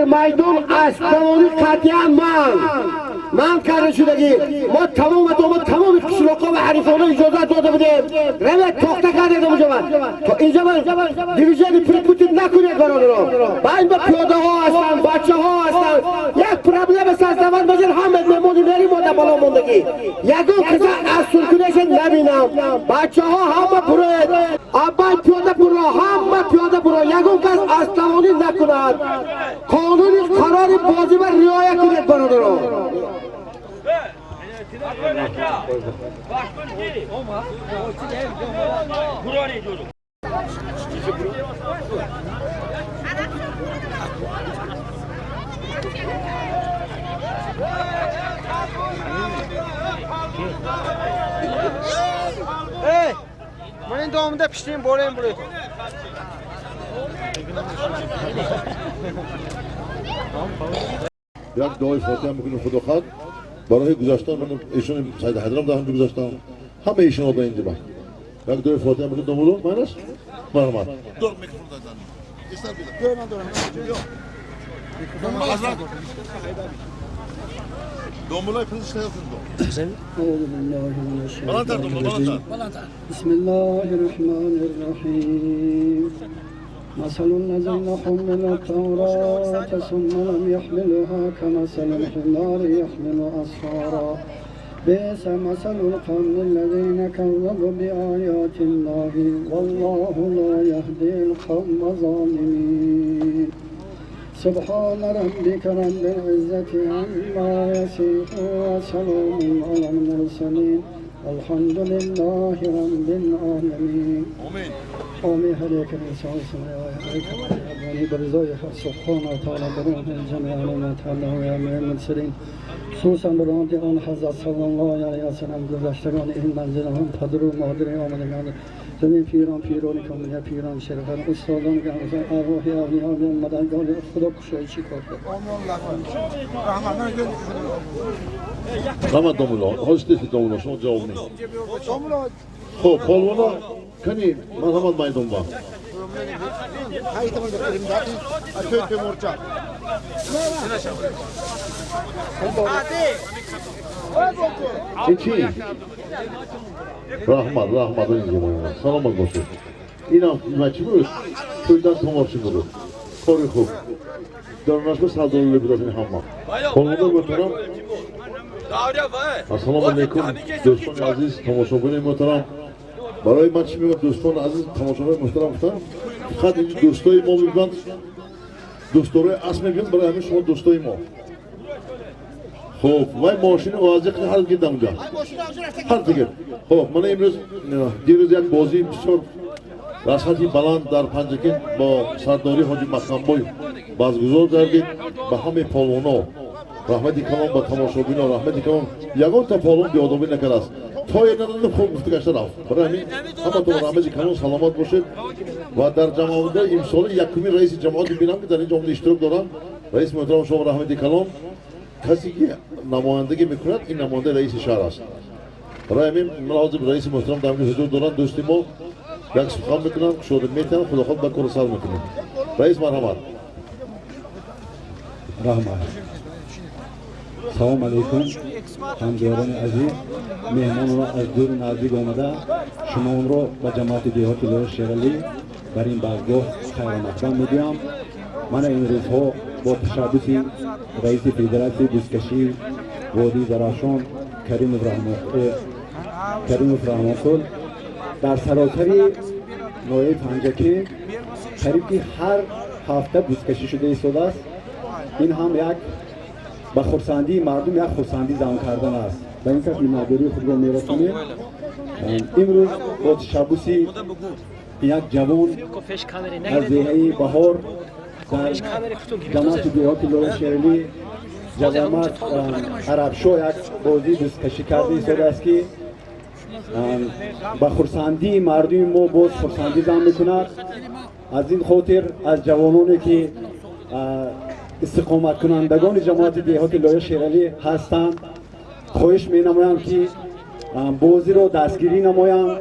میدون اصلانی قطعا من کرده شدگی ما تمام قشلاقا و حریفانه اجازه داده بودیم روی تاخته کرده اونجا تا اینجا دیویژن پوتین نکنید برادران باید به پیاده ها هستن بچه ها هستن یک پرابلم سازدوان بجن همه نمونی نریم و بالا موندگی یکون کسا از سرکونشن نبینم بچه ها همه پروید اول پیاده برو همه پیاده برو یکون کس اصلانی نکند قانونی قرار بازی و رعایت کنید برادران من این دامده پیشتیم بریم بریم یک دعای فاتحه میکنیم خدا خواهد برای گذاشتن من ایشون سید حیدرم دارم گذاشتم همه ایشون ها به اینجا با یک دعای فاتحه میکنیم دومولو معنیش مرحمت دور میکروفون دادن ایستار بیدار من دورم دومولای پرنس شده بسم الله الرحمن الرحیم مثل الذين حملوا التوراة ثم لم يحملوها كمثل الحمار يحمل أسفارا بئس مثل القوم الذين كذبوا بآيات الله والله لا يهدي القوم الظالمين سبحان ربك رب العزة عما يصفون وسلام على المرسلين الحمد لله رب العالمين آمین هر یک انسان سمیه برزای سبحانه تعالی برون جمعی علامت الله و امیر المرسلین خصوصا برون آن حضرت صلی الله علیه و سلم گذشتگان این منزل هم پدر و مادر آمدگان زمین پیران کاملیه پیران شرفان استادان که همزن ارواحی اولیاء و مدنگان خدا کشایی چی کار کرد رحمت دومولا هستید دومولا شما جواب نید خب پالوانا کنی مرحمت میدون با چی؟ رحمت اینجا سلامت باشید اینا چی بود؟ تویدن تماشی بود کاری خوب درنش به سلدالی بدازین همه پالوانا محترم السلام علیکم دوستان عزیز تماشاگران محترم برای من چی میگم دوستان عزیز تماشاگران محترم فقط این دوستای ما میگن دوستای اصل میگن برای همه شما دوستای ما خب وای ماشین واضح هر گیدم اونجا هر دیگه خب من امروز دیروز یک بازی بسیار رسحتی بلند در پنجکین با سرداری حاجی مقامبای برگزار کردیم به همه پالوانا رحمتی کلام با تماشاگران رحمتی کلام یگان تا پالون بیادبی نکرده است تا یک ندادم خوب گفته گشته رفت برای همین همتون رحمتی کلام سلامت باشید و در جماعت امسال یکمی رئیس جماعت بینم که در این جمله اشتراک دارم رئیس محترم شما رحمتی کلام کسی که نمایندگی میکند این نماینده رئیس شهر است برای همین ملاحظه رئیس محترم در حضور دارن دوستی ما یک سخن میکنم شده میتونم خدا خود به کار سر میکنیم رئیس مرحمت سلام علیکم همکاران عزیز مهمان را از دور نزدیک آمده شما اون را به جماعت دیهات لوی شیرالی بر این بارگاه خیر مقدم میگویم من این روزها با تشبث رئیس فدراسیون بزکشی وادی زرافشان کریم ابراهیم در سراسر ناحیه پنجکین قریب هر هفته بزکشی شده ایستاده است این هم یک با خرسندی مردم یک خرسندی زمان کردن است و این کس مینادری خود را میرسونیم امروز با تشبث یک جوان از دهه بهار در جماعت دیهات لوی شیرالی جوامت عربشو یک بازی بزکشی کرده ایستاده است که با خرسندی مردم ما باز خرسندی زمان میکند از این خاطر از جوانانی که استقامت کنندگان جماعت دیهات لوی شیرالی هستند خواهش می نمایم که بازی را دستگیری نمایم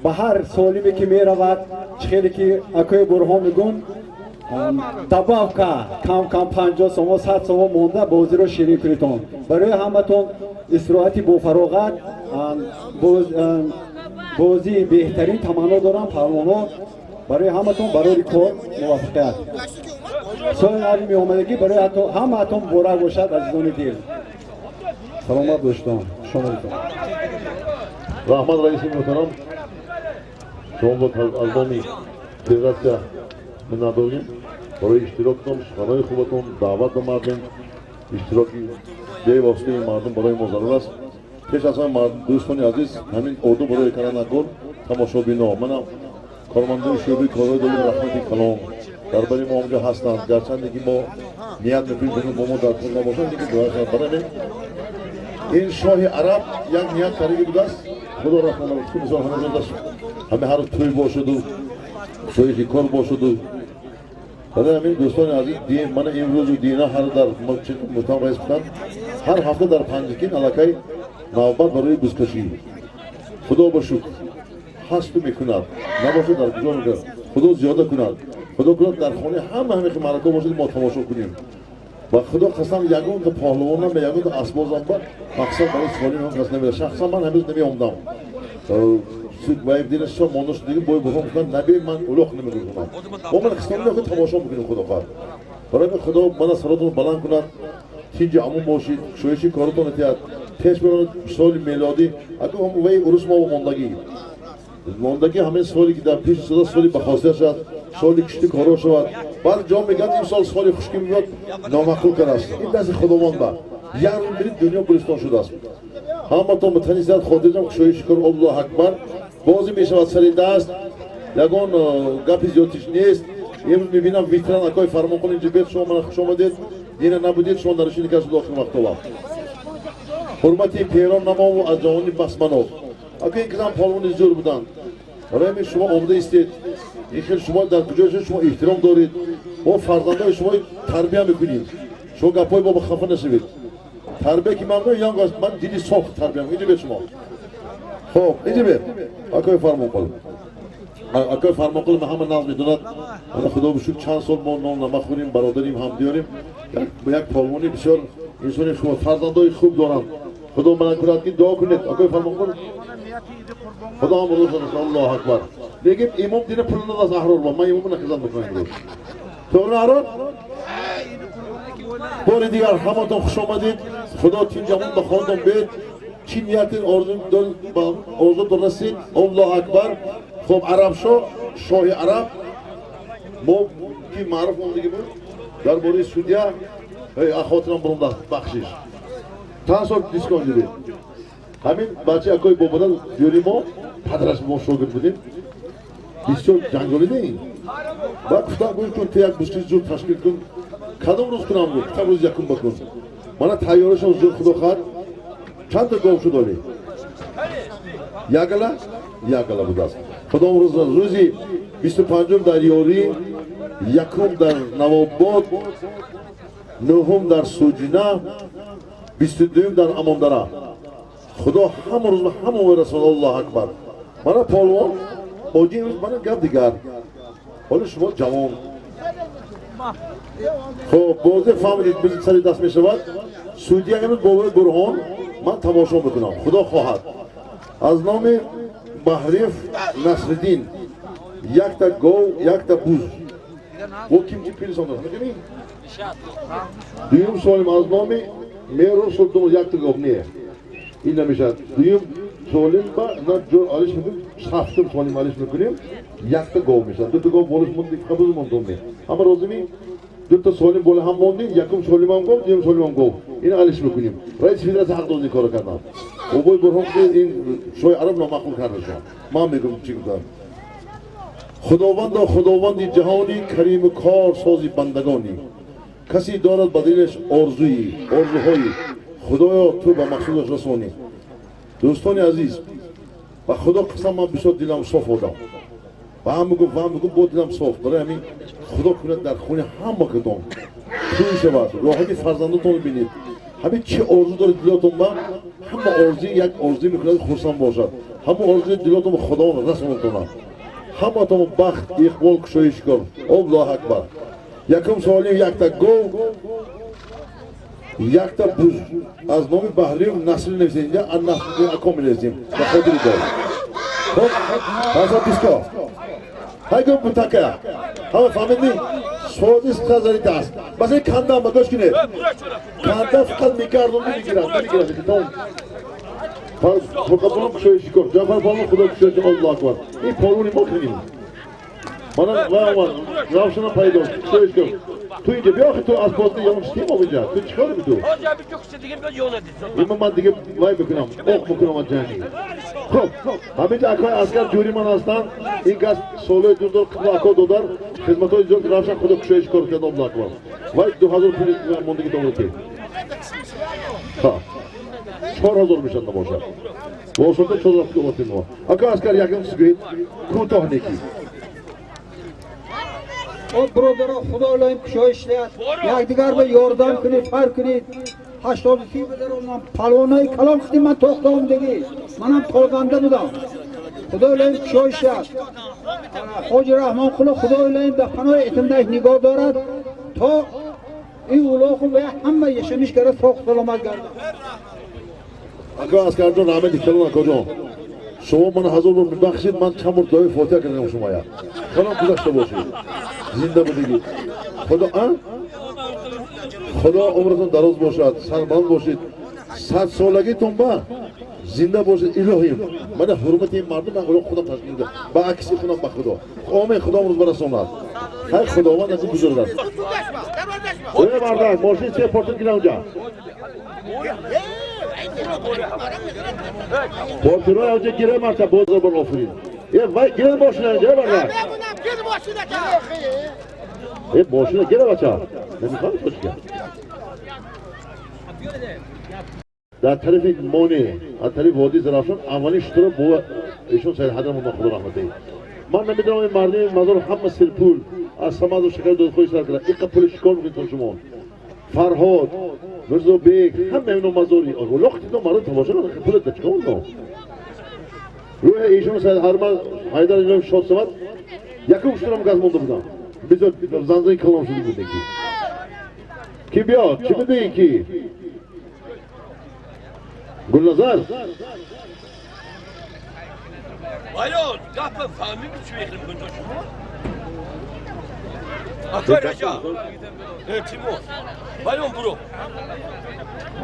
به هر سالمی که می رود خیلی که اکای برها میگن добавка кам 50 сом 100 сом монда бозиро ширин кунитон барои ҳаматон истироҳати бо фароғат бозии беҳтарин таманно дорам паҳлвонҳо барои ҳаматон барори кор муваффақият соли нави меомадагӣ барои ҳамаатон муборак бошад азизони дил саломат бошед шоматон Rahmat Reis'im muhterem. Çoğunluk azami federatsiya minnatdoriyim. Barای iştirak etdim, şanay xubaton, davet emardim. İştiraki bevositаи mardum barای ma zarur ast. Pesh az ham do'stoni aziz, hamin ordu barای karanakor tamoshabino. Mana kormandoи sho'baи koroi doim rahmati kalom. Дар бари мо онҷо ҳастанд. Гарчанде ки мо ният мекунем бо мо дар пул набошанд, lekin дуояшон бараме. ин шоҳи араб як ният кариги будааст. Худо рахмона бошад. Мисол ҳамазондаш ҳаме ҳар тӯй бошаду, шоҳи кор бошаду. Барои ҳамин дӯстони азиз, мана имрӯзу дина ҳар дар муҳтам раис буданд. Ҳар ҳафта дар Панҷакин аллакай навбат барои бузкашӣ. Худо ба шукр ҳасту мекунад. Набошад дар куҷо мекунад. Худо зиёда кунад. Худо кунад дар хонаи ҳамаи марака бошад мо тамошо кунем. Ва худо қасам ягонта паҳлувонам ва ягонта асбозам ба мақсад барои солим ҳам кас намеда. Шахсан ман ҳамез намеомдам. Вайб динашо монош диги бой бухом кунад набе ман улоқ намекунам. Мо ман қисман мекунад тамошо мекунем худо қад. Барои худо мана саротон баланд кунад. Тинҷи амун бошид, шоиши коротон этиҳад. Пеш баронад соли мелодӣ, аку ҳам вай урус мо мондагӣ. Мондагӣ ҳамин соли ки дар пеш сада соли бахосия шавад, соли кишти коро шавад. Баъд ҷо мегӯяд ин сол соли хушкӣ меёд, номақул кардаст. Ин дасти худованд ба. Як рӯз бирид дунё гулистон шудааст. Ҳаматон ба танисият хотирҷам шоиши кор Аллоҳу акбар. Бозӣ мешавад сари даст. Ягон гапи зиёдтиш нест. Имрӯз мебинам витран акои фармонқул инҷо бед шумо мана хуш омадед. Дина набудед шумо дар нишини кас дохил мақтоба. ҳурмати Перон намову аз ҷавони басманов. Аку ин кизам палвони зӯр буданд. Барои ҳамин шумо омада истед. ин хел шумо дар куҷо шуд шумо эҳтиром доред. мо фарзандаи шумо тарбия мекунем. шумо гапҳои бо хафа нашавед. Тарбия ки мамнӯ ям аст, ман дили соф тарбия мекунем. Иҷо бед шумо. Хоб, иҷо бед. Акои фармонқул. Акои фармонқул ҳама назм медонад. Ана худо бишукр чанд сол мо ном намахӯрем, бародарим, ҳамдиёрим. Як палвони бисёр инсони шумо фарзандои хуб доранд. Худо мана кунад ки дуо кунед. Акои фармонқул. Худо ҳам рӯзон Аллоҳу акбар. Лекин имом дина пул надаст аҳрор ба. Ман имомна хизмат мекунам имрӯз. То'g'ri аҳрор? Бори дигар ҳаматон хуш омадед. Худо тинҷамон ба хондон бед. Чӣ ниятин орзу дорастед? Аллоҳу акбар. Хуб арабшо, шоҳи араб. Мо ки маъруф мондагӣ буд. Дар бораи судя, хотирам бурунда бахшиш. Чанд сол дискон дидед? ҳамин бачаи акои бобода диёри мо, падараш мо шогирд будем. Бисёр ҷанголидаин. Баъд гуфтам гӯй кун, ту як бузкиш зуд ташкил кун. Кадом рӯз кунам гуфт? Кадом рӯз якум бакун. Мана тайёрашам зуд худо хад. Чанда гов шуд олӣ? Якала? Якала будааст. Кадом рӯз рӯзи 25 дар Ёрӣ, якум дар Навобод, 9 дар Суҷина, 22 дар Амондара. Худо ҳама рӯз ҳама вайрасон. Аллоҳу акбар. Мана полвон оҷи имрӯз мана гап дигар. ҳоли шумо ҷавон. хуб бозе фаҳмидед биз сари даст мешавад. Судя имрӯз бобои Бурҳон ман тамошо мекунам. Худо хоҳад. аз номи Маҳриф Насриддин якта гов, якта буз. бо кимчи пилсон дорад. мебинед? дуюм солим аз номи Мерур Султонов якта гов не. ин намешавад. дуюм солим ба на ҷо алиш мекунем. ҳафтум солим алиш мекунем. Якта гов мешавад. дута гов болаш монди, қабул мондоме. ҳама розими? дута солим бола ҳам мондим, якум солим ҳам гов, дуюм солим ҳам гов. ин алиш мекунем. раиси федератсия ҳақ дорад ин коро кардам. бобои Бурҳон ин шоҳи араб номақбул карда шуд. ман мегӯям чӣ гуфтам. худовандо худованди ҷаҳони кариму кор сози бандагони. касе дорад ба дилаш орзуҳои. худоё ту ба мақсудаш расонӣ. дӯстони азиз, ба худо қасам ман бисёр дилам соф одам. ва мегӯм бо дилам соф. барои ҳамин худо кунад дар хони ҳама кадом тӯй шавад. роҳати фарзандатон бинед. ҳамин чӣ орзу доред дилотон ба, ҳама орзӣ як орзӣ мекунад хурсанд бошад. ҳама орзуи дилотон ба худованд расонатонад. ҳаматон бахт, иқбол, кушоиш кор. Аллоҳу акбар. Yakım solim yakta gol. Yakta buz. Az nomi Bahriyev Nasri nefsince annasını akomilezim. Bakadiri gol. Hop. Hasa pisko. Haygın bu takaya. Hava familli. Sozis kazari das. Basın kanda ama göz güne. Kanda fakat mikardonu mikiraz. Tamam. Fakat bunun kuşağı şikor. Cafer falan kuda kuşağı Allah akbar. İyi poluni mokrini. Bana var. Ravşana payda olsun. Kuşağı şikor. Tuyunca bir akı tu asbozda yanlış değil mi olunca? Tu çıkar mı tu? Hocam bir çok istediğim bir yol edilsin. İmam maddige vay bakınam. Ok bakınam cani. Hop. Hamid akay asker Curiman aslan. İlk az solo durdur kıbla akı dodar. Hizmet o yüzden Ravşan kuda kuşağı şikor kıda Allah akbar. Vay du hazır pili mondaki doğru Ha. Çor hazırmış anda boşa. Bu sorda çolak olatım o. Akay asker yakın sıkıyıp kutoh neki. O birodara xudo olayim kusho ishlayat. Yakdigar bir yordam qilib, har kuni 82 bedar ondan palvonay kalom qildim men to'xtovimdagi. Men ham qolganda budan. Xudo olayim kusho ishlayat. Hoji Rahmonquli xudo olayim da qanoy etimdagi nigoh dorat. To این اولاغ و همه یشمیش کرده ساخت سلامت کرده. Akay askerden rahmet iktalın akacağım. Şova bana hazır olun bakışın ben çamur dövü fotoğraf edeceğim şumaya. Kanam kudakta boşuyor. Zinde bu değil. Xudo ha? Xudo umratan daroz boşat, sarban boşit. Sat solagi tomba. Zinde boşit ilohim. Bana hürmetim vardı ben onu Xudo taşıydı. Ba aksi Xudo bak Xudo. Omen Xudo umruz bana sonlar. Hay Xudo var nasıl buzurlar. Öyle vardı. Boşit şey portun giravca. Portuna önce giremezse bozulur bana ofrin. Vay girin boşuna önce var. Boşuna gire baça. Ne mi kalmış boş gel. Dar tarafı moni, a tarafı vodi zarafşan, avani şutura bu işon sayı hadram ona kudur rahmet değil. Man ne bilen mardi mazur hamma sirpul, asamazo şeker dost koy sarkıla. İlk pul şikol mu konuşmon. Farhod, Mirzo Bek, hem memnun mazuri. O lokti de marı tamaşa da pul da çıkıyor mu? Ruhe işon sayı harma haydar ile şot savat. Yakın uçturam gaz buldu buradan. Biz o zanzayı kalmışız buradaki. Kim ya? Kimi değil ki? Gülnazar. Bayon, kapı fahmi mi çüveklim bu taşıma? Akar aşağı. Timur. Bayon bro.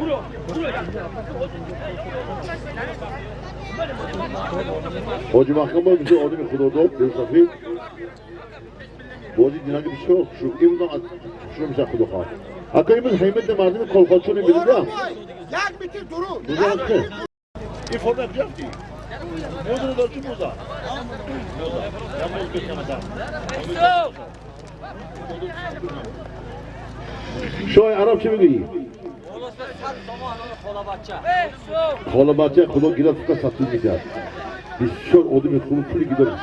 Bro. Hoca mahkama bize onu bir kurudu. Bir safi. Bozi dinagi bir şey yok. Şu imdan şunu bize kudu kal. Akayımız Heymet de mardini kolfaçını bilir ya. Yak bitir durun. Buza hakkı. İforma yapacağım ki. Bozunu da ölçü buza. Ben boz geçemezsem. Şu ay Arap kimi giyi? Kola bahçe, kola girer tuka satılmayacak. Biz şu odu bir kulu puli gideriz.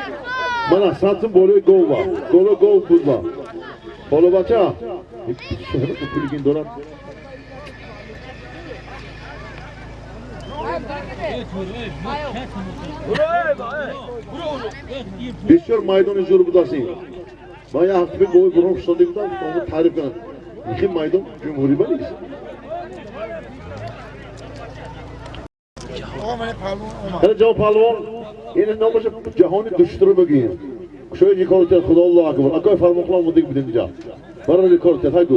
Bana satın böyle gol var. Gol buz var. Kola bahçe. Şu hemen puli gidin dolan. Biz şu maydanoz yoru budasıyım. Bayağı hafif bir gol vurup sonunda onu tarif eden. İki maydanoz cumhuri baliyiz. Hele cevap palvon, yine ne olacak? Cihani düştürü bugün. Şöyle yukarıda Xudo Allahu akbar. Akay farmoqlar mudik bidin diyeceğim. Bana yukarıda haydi.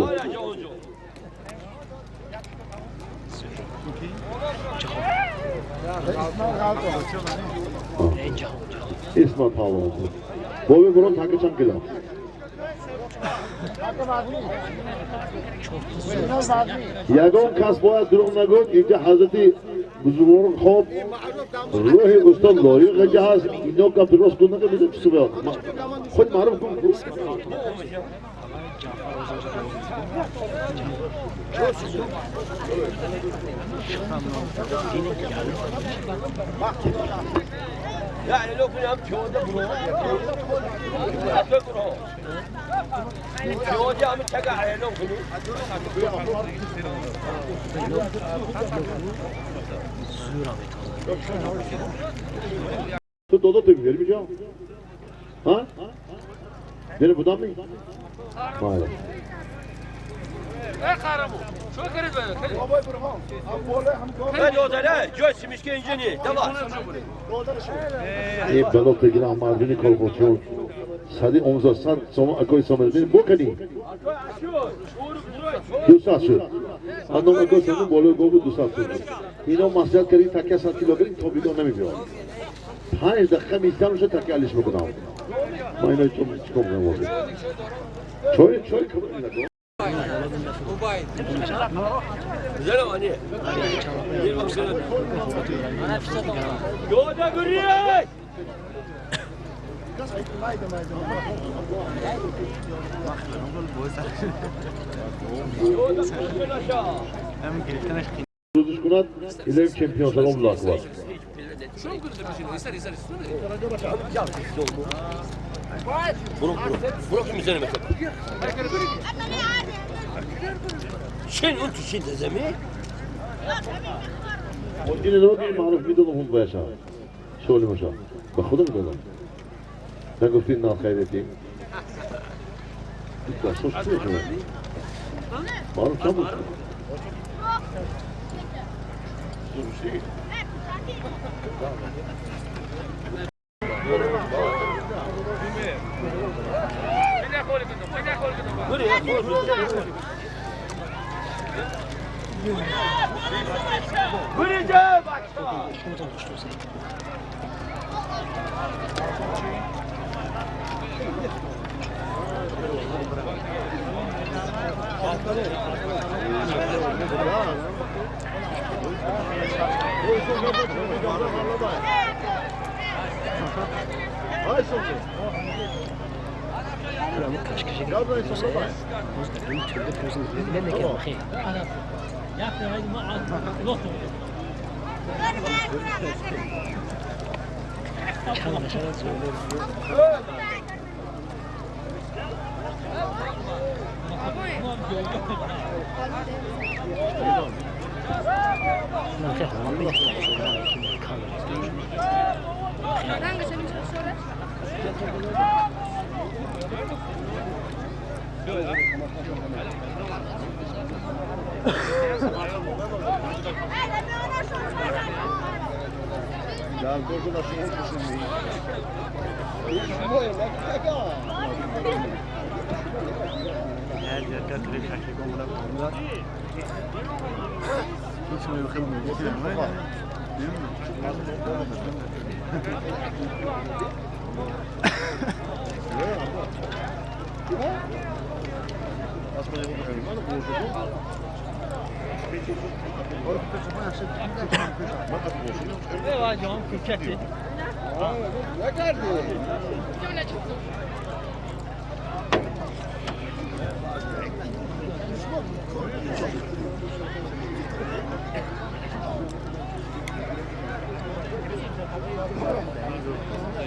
İsmat palvon. Boyu burun takı çankıyla. Yagon kasboya durumuna gök ince Hazreti Buzurun Khop Ruhi Usta Loyi Cihaz İnok Abdurros Kundan da bizim çıkıyor. Khud maruf kun. Yani lokuyam köyde bro. Hatta bro. Köyde ama çaka ayno bunu. Tu dodo tu vermeyeceğim. Ha? Beni budan mı? mayli. Şu kırız böyle. Ben odada göğsümüz gencini. Devam. این بلو بگیرم مردمی کلخوچون صدی اونزا صد سوم اکوی سومردین بکنی دو ساعت شد اندام اکوی سومردین بولو گو بود 2 ساعت شد اینا مسجد کردیم تکیه 100 کیلو بریم تا بیدون نمیبیاد 5 دقیقه میستم شد تکیه علیش بکنم ما اینا چکم نموزه چوی کبر نکن Güzel ama hani. Bir baksana. Yolda görüyoruz. Yolda görüyoruz aşağı. روزش کنند ایلیم چمپیون سلام لاک var Bırak kimsene mesela. Sen onun için de zemi. این رو که معروف میدونم اون باشه شغل ماشا با خودم میدونم نگفتین نه خیرتی تو سوش چیه شما معروف چند بود Buraya başla.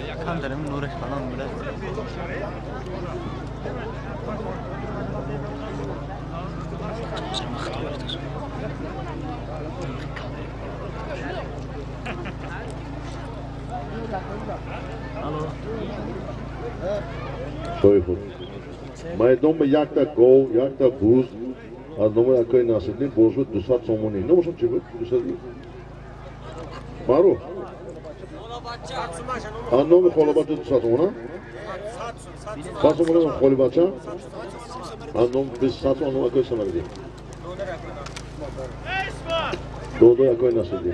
Yakan derim Nureş falan biraz. Sorry for my number yakta go yakta boost az number akoy nasibli bozu 200 somoni ne olsun çıkıyor 200 Maro Annom kholabat 200 ona Fasomona kholabacha Annom 200 ona akoy samardi Dodo akoy nasibli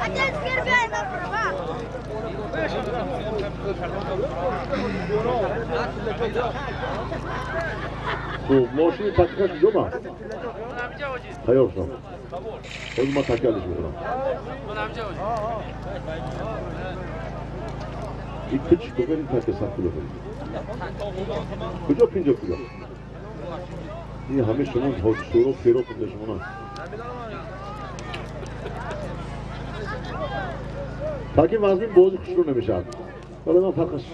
Отец, теперь бей на права. تو ماشین تکیهش جمع تیار شدم خود ما تکیهش میکنم این کچ تو بریم تکیه سخت کلو بریم کجا 50 کیلو این همه شما سورو فیرو کنده شما نه تاکه وزنی بازی خوشرو نمیشد ولی من فرقش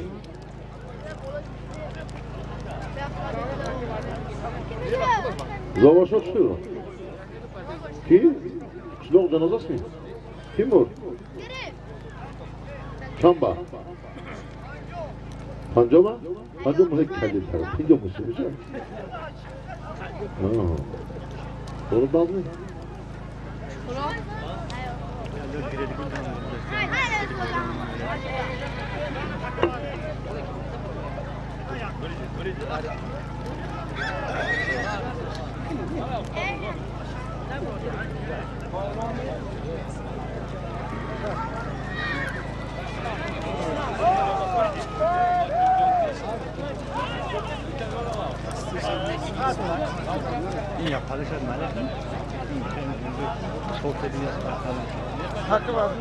زاواشات شد کی؟ شلوغ جنازه است کی مرد؟ چند با؟ پنجاه ماه کلی تر 50 موسی میشه doğru baz mı? این یا پالش از ملک این صوت دیگه Hakkı var mı?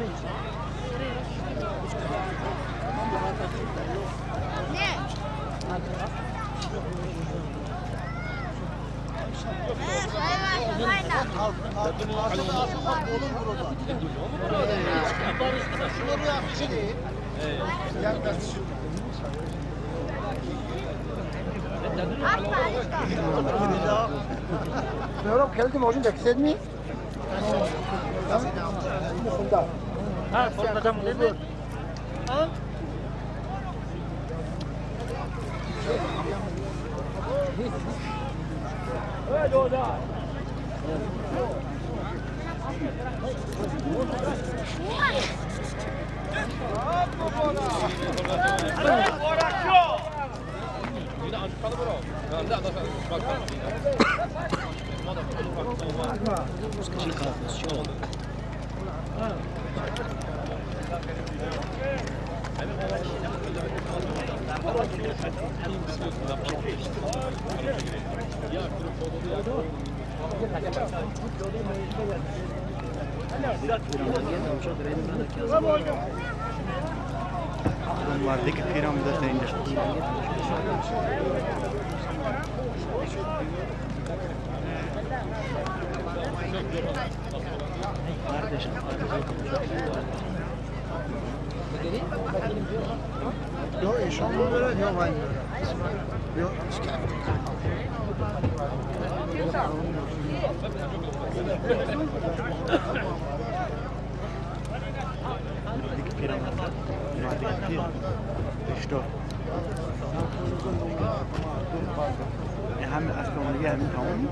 Diyorum geldim hocam bekledin mi? Ha, formadan mı dedi? Ha? Öyle o da. Vardaki piramide senindir. Kardeşim. Yok eşofman böyle yok aynı. Yok. Vardaki piramide. Vardaki piramide. İşte. Hem astronomiye hem tamam mı?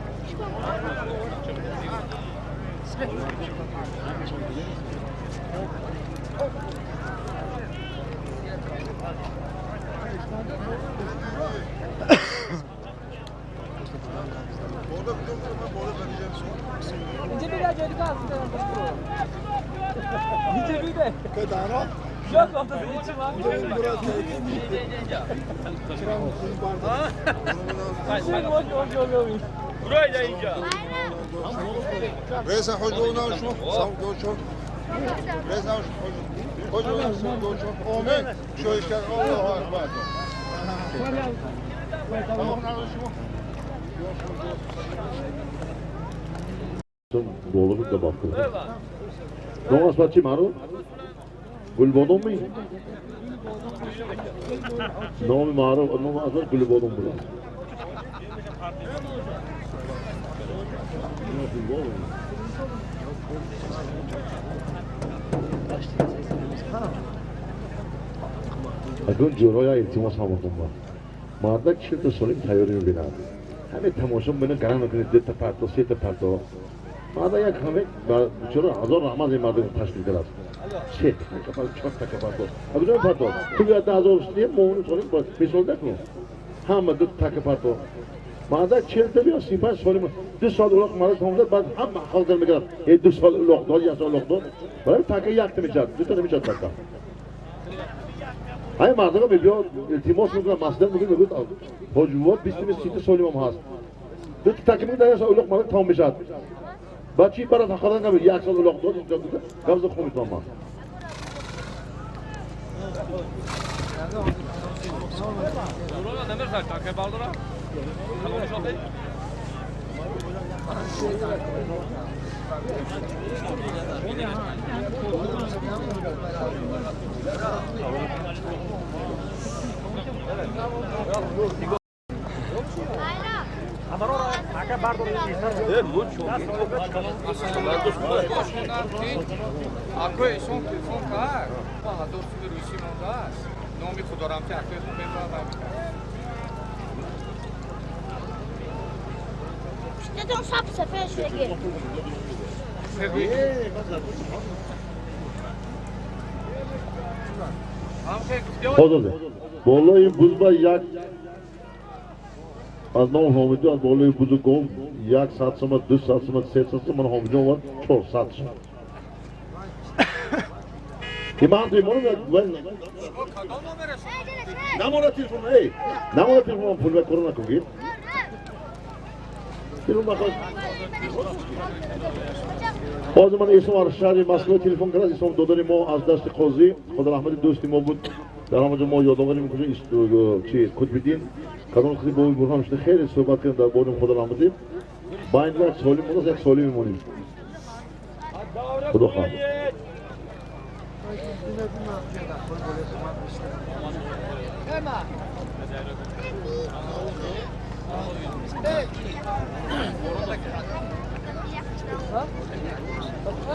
İnce bir daha çocuk aslında. İnce bir de. Kadara. Yok ortada içi var. Buraya yiyeceğim. Reza hocuna şu, sağ ol Reza hocuna sağ ol. Amin. Şu işler Allahu Ekber. Doğruluk da baktım. Ne olmaz bacı maru? Gülbodun mu? Ne olmaz maru? Ne olmaz gülbodun mu? اگر جورای التماس هم بکن با مادر کشید تو سالیم تیاری میبینم همه تماشا میبینن گرم میکنید دو تا پرتو سه تا پرتو مادر یک همه چرا هزار رحمت این مردم تشکیل کرد سه تا پرتو چهار تا پرتو اگر جای پرتو تو بیاد هزار سالیم مون سالیم با بیسال دکن همه دو تا پرتو مادر چهل تا بیا سیپاس سالیم 2 سال اولاق مادر تمام بعد همه خالدر میگرد 2 سال اولاق داد 1 سال اولاق داد برای تاکه یک تا میشد 2 تا نمیشد تاکه های مردم بیا التماس میکنم مصدر میگه بگید حجوات 20 سالی هم هست دو تکمیل داشت اولق مال تمام بشه بعد چی برات خدای نمیاد یک سال اولق داد اینجا بوده قبض خون میتونم من Ако е сон телефон кар, ба дости руси мондас. Номи худорам ки ако бебрам. Что там шапса фешеги? خدا بالای بزرگ یک از نام حامدی از بالای بزرگ گفت 100 سمت 200 سمت 300 سمت من حامدی آورد 400 سمت ایمان توی مانو نمانه تلفون ای نمانه تلفون پول به کرونا کنگید تلفون بخواهد آزم من اسم ارشد مسئله تلفن کرد اسم دادن ما از دست قاضی خدا رحمت دوستی ما بود در همونجا ما یادآوری میکنیم چی کتبیدین کانال خیلی با برهان شده خیلی صحبت کردیم در بارم خدا رحمتی با این یک سالی مونده یک سالی میمونیم خدا خواهد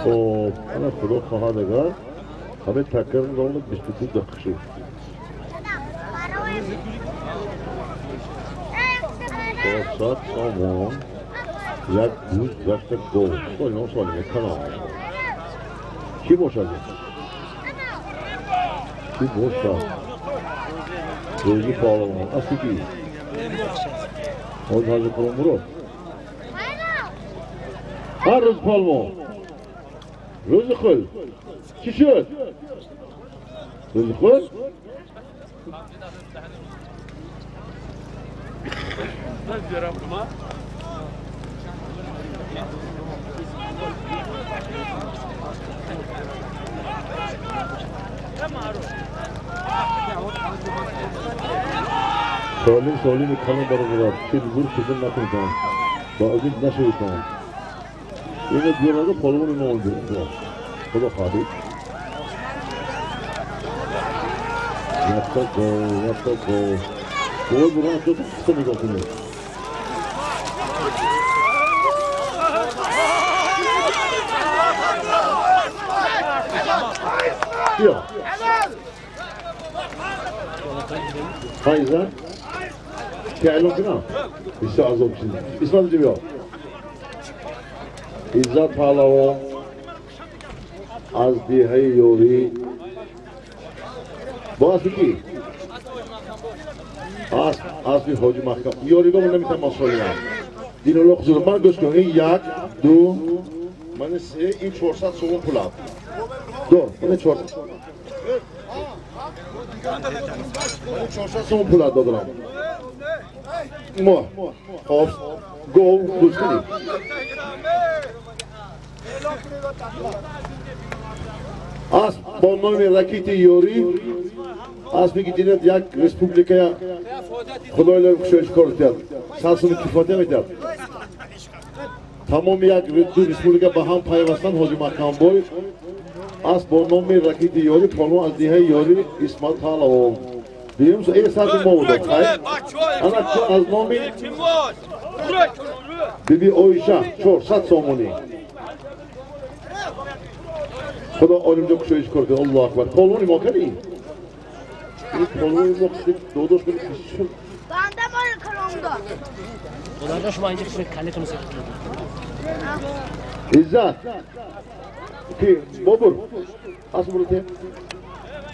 خب انا خدا خواهد اگر همه تکر نامد 22 دقیقه با 100 سامان یک روز یک گل سالی نام سالی کنم کی باشد؟ کی باشد؟ روزی پالمان اصلی کی؟ آن حاضر کنم برو هر روز پالمان روز خل چی شد؟ روز خل؟ سالی میکنم برای چه بزرگ چیزن نکنم با عزیز نشوی کنم اینه بیارده پالمون نمونده خدا خواهدید یفتا گو گل برای تو قصه نگاه کنید بیا فایزن که اعلام کنم بسیار عذاب چیزی اسمان دیگه بیا عزت پهلوان از دیهه یوری با اسمی کی؟ اسمی حاجی محکم یوری گاه من نمیتونم مسئولی هم دین الله خصوصا من گوش کن این یک دو من سه این 400 سوم پولم دو من 400 من 400 سوم پولم دادم ما خب گو دوست کنیم اسب با نام راکیت یوری اسبی که دیدید یک ریسپوبلیکای خدای لر خوشش کرد سالسون کفایت میداد تمام یک دو ریسپوبلیکا با هم پیوستن حاجی مقام بوی اسب با نام راکیت یوری پالو از دیه یوری اسمت پهلوان دیدیم سو ای ساعت ما بود انا از نام بیبی اویشا 400 سومونی خدا عالم جو کشش کرده الله اکبر پالونی ما کنی این پالونی ما کنی دودوش کنی کشش بنده مال کلامدا خدا شما اینجا کنیتون سکت عزت کی بابر اسم بروته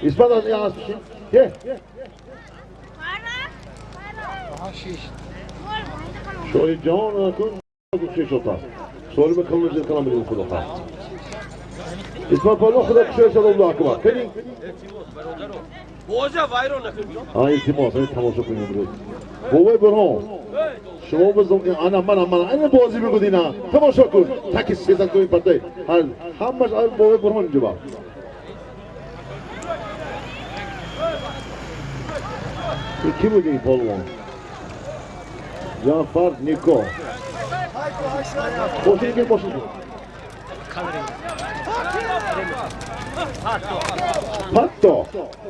اسمت از این اسم شید که شوی جان کن کشش ہوتا سوالی بکنم زیر کنم بدیم خدا خواهد اسمت پالون خدا کشش الله اکبر کنی بوجه وایرون نکنیم. ها التماس این تماشا کنیم برید. بابای برهان شما بزن من این بازی بگو دینا تماشا کن تاکي سیزن کنیم پرده حال همش بابای برهان اینجا با کی بودی این پالوان جعفر نیکو باشین که باشین پاتو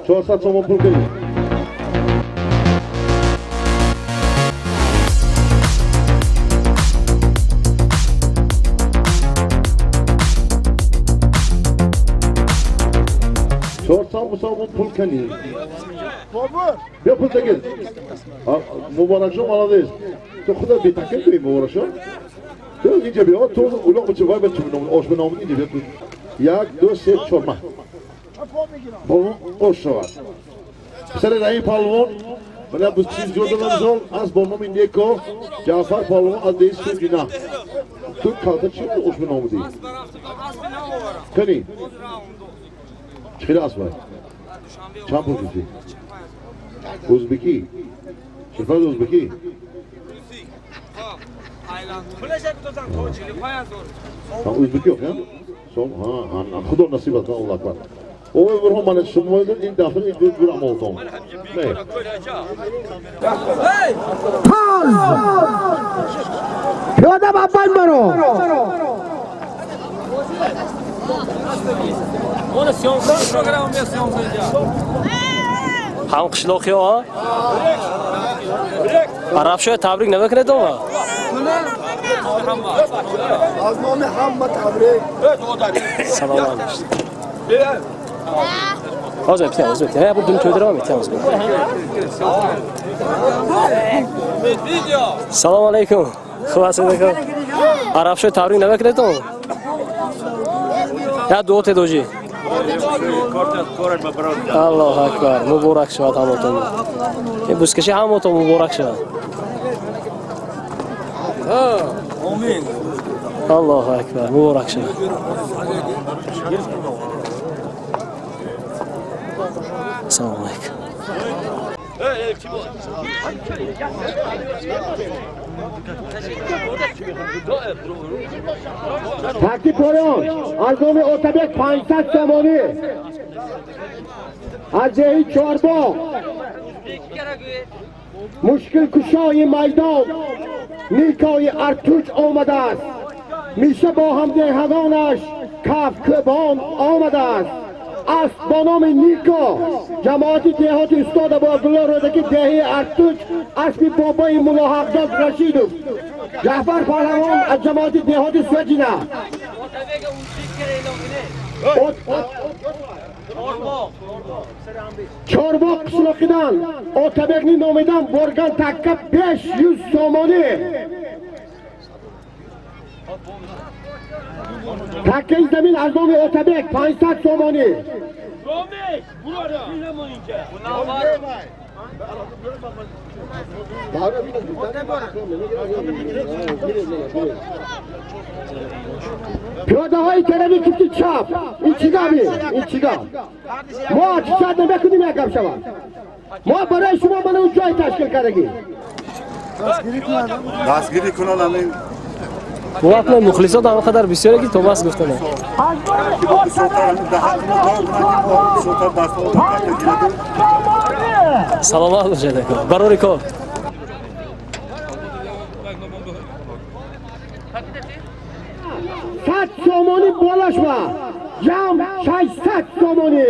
400 تومان پول کنیم 400 تومان پول کنیم بیا پول تگیر مبارک شو молодец تو خدا بیتکل کنیم مبارک شو تو اینجا بیا تو اولاغ بچه وای بچه آش به نام اینجا بیا تو 1 2 3 4 ماه پالوان آش شود پسر رایی پالوان من بس چیز جو دادم زول از با نام نیکو جعفر پالوان از دیس تو جنا تو کالتا چی آش به نام دی کنی چخیره اسبای چند پول کسی ازبکی شفاید ازبکی ازبکی yok ya son خدا نصیبت الله اکبر او برهم من شما این دفعه این گور عملتون نه پیاده بابای برو هم قشلاقی ها عرب شاید تبریک نمیکنه تو ما از نام همه تبریک سلام علیکم آزاد بتیم آزاد بتیم بود دم تودرا میتیم آزاد سلام علیکم خوب هستید که عرب شاید تبریک نمیکنه تو یا دو تا دوجی الله اکبر مبارک شود همتون این بوسکشی همتون مبارک شود آمین الله اکبر مبارک شود سلام علیکم تاکی پایان از نام اتبک 500 تومانی از جهی چهارباغ مشکل کشای میدان نیکای ارتوش آمده است میشه با هم دهقانش کفکبان آمده است با نام نیکا جماعتی دهات استاد با عبدالله رودکی دهی ارتوش اسمی بابای مولا حقداد رشیدو جعفر پهلوان از جماعتی دهات سجنه چهارباغ قشلاقیدن اتبکنی نامیدن برگان تکه 500 تومانی تکه زمین از نام اتبک 500 تومانی پیاده های ترمی کفتی چپ این چیگامی این چیگام ما چیزاد نمیکنیم یکم شود ما برای شما من اون جای تشکیل کردگی دستگیری کنن همین وقت مخلصات هم قدر بسیاره که تو بس گفتنه سلام علیکم برای کار صد تومانی بالاش با جمع 600 تومانی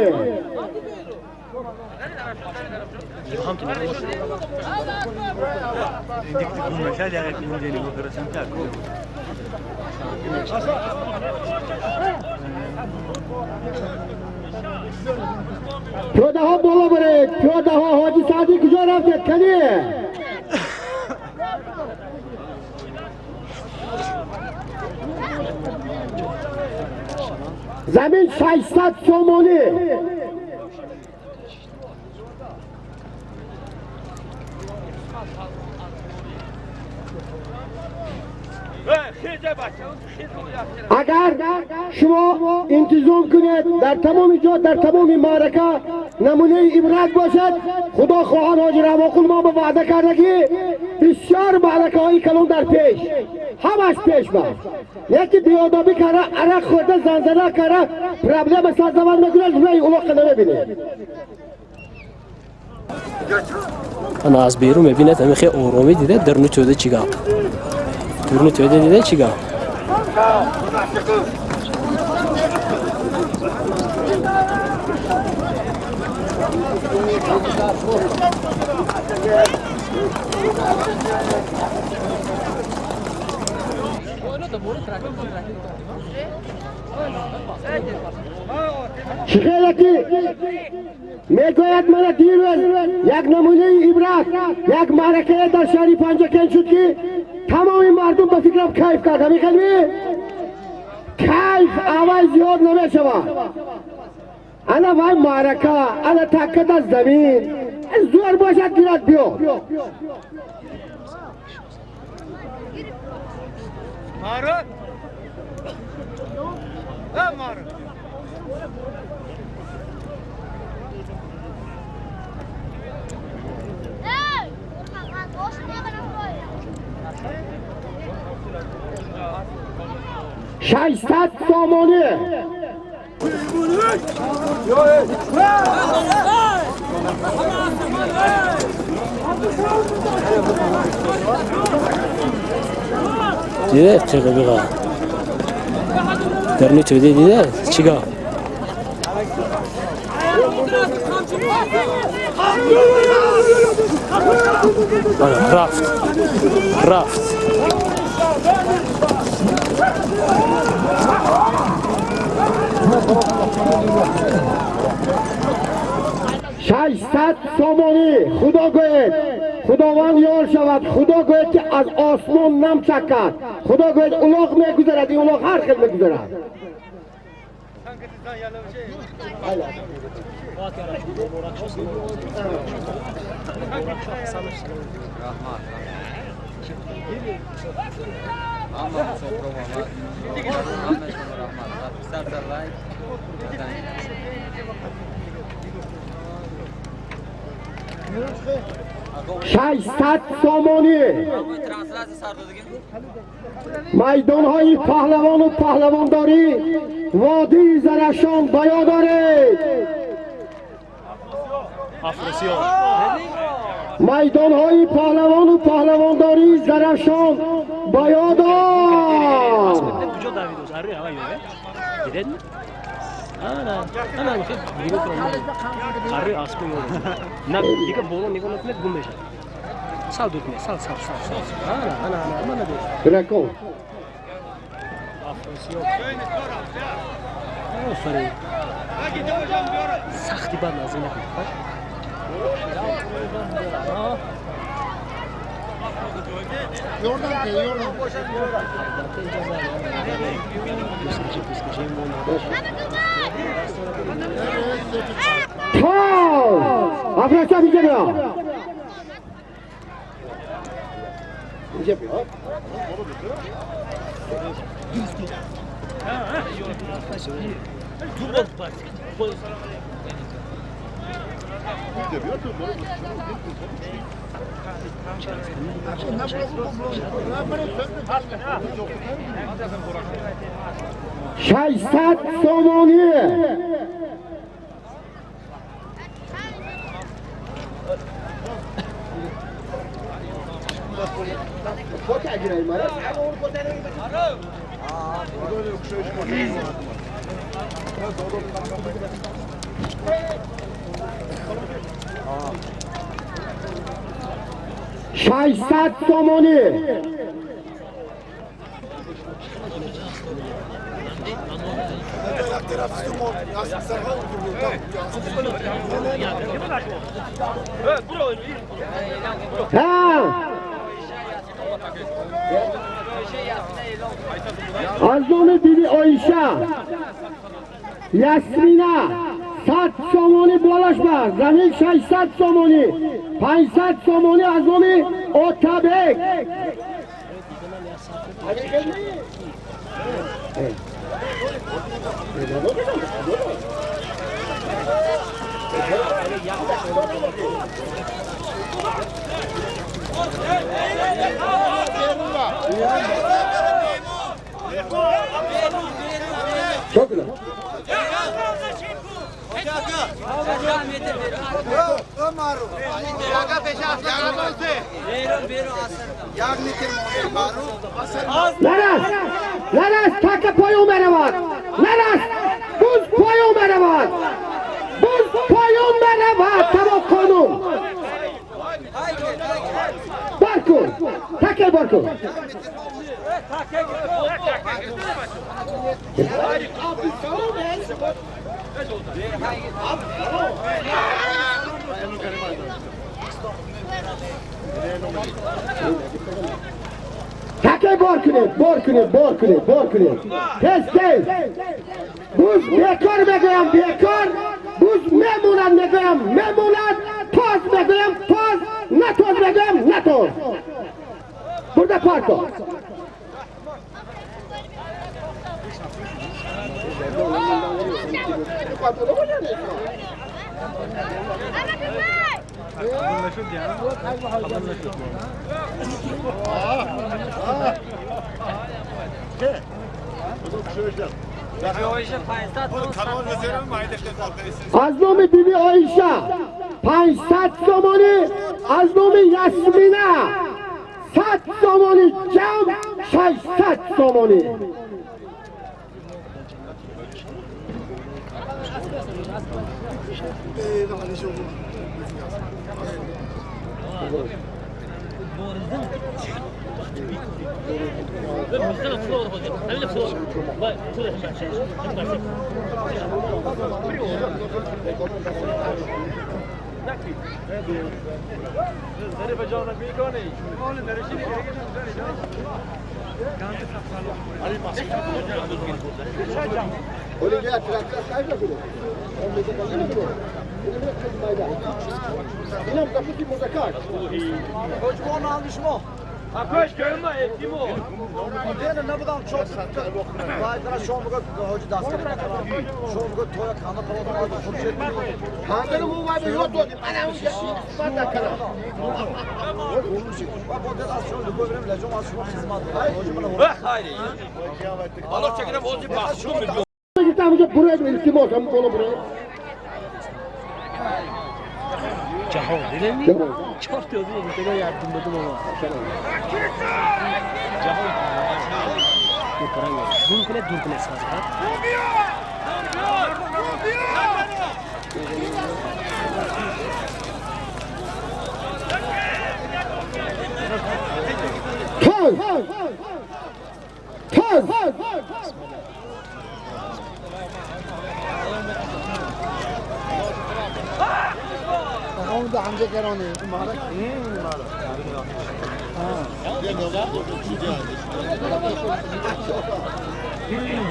پیاده ها بالا برید پیاده ها حاجی سعدی کجا رفتید کنی زمین 600 تومانی اگر شما انتظام کنید در تمام جا در تمام معرکه نمونه عبرت باشد. خدا خواهان حاجی رواقل ما به وعده کرده که بسیار معرکه های کلان در پیش، همش پیش بست. یکی بیادابی کرده، عرق خورده، زنزنه کرده، پرابلم سرزمان نگونه جمعه اولاق نمیبینه. انا از بیرون میبینه همه خیلی آرامی دیده درنو توده چیگاه درنو توده دیده چیگاه شخیرکی میگوید من دیروز یک نمونه عبرت، یک معرکه در شهر پنجکن شد که تمام مردم به فکرم کیف کرده. میخوایی کیف اول زیاد نمیشود. انا وای معرکه، انا تکت از زمین زور باشد گیرد بیو. مارد مارد ششصد سامانه دیده چقدر بگاه درنو توده دیده چیگاه رفت ششصد سامانه. خدا گوید خداوند یار شود. خدا گوید که از آسمان نم چکد. خدا گوید اولاغ میگذرد، این اولاغ هر خیل میگذرد. ششصد سامانه. میدان های پهلوان و پهلوانداری وادی زرشان بیا دارید. میدان های پهلوان و پهلوانداری زرشان بیا دار. انا میخوام بیرون کنم کاری اسبی نه دیگه بولو نگاه نکنید گم بشه سال دوت می سال انا نده رکو آفرین سختی بد نازی نکن افراستا اینجا بیا. اینجا بیا. ششصد سامانه. ششصد سامانه. از نام بیبی آیشه یاسمینا 100 سامانی بالاش بر زمین 600 سامانی 500 سامانی از نام اوتابک Çok güzel. Laras, taka payı merevat. Laras, buz payı merevat. Buz payı merevat. Tamam konu. Barku, taka barku. Take borkune. Tez. Buz bekar begoyam bekar. Buz memunan begoyam memunan. Toz begoyam toz. Ne toz begoyam ne toz. Burada parko. از نام بیبی آیشه 500 سومانی از نام یاسمینه 100 سومانی جمع 600 سومانی Akoş görünme etkim o. Ne budam çok Vaydıra şu an bu kadar hoca ders edin. Şu an bu kadar toya kanı falan var. Fırçet mi? Kankanım bu var yok doğru. Bana bir şey var da kana. Bak o da az şöyle bu benim lezum az şu hizmet. Hoca bana Bak haydi. Balık çekene bozu bak şu milyon. Gittim buraya da ilkim olsam onu buraya. Caho dedim mi? Çok diyordu ya, bir tane yardım dedim ama. Caho. Durkune sazlar. Toz. Onu da amca kerane. Mübarek.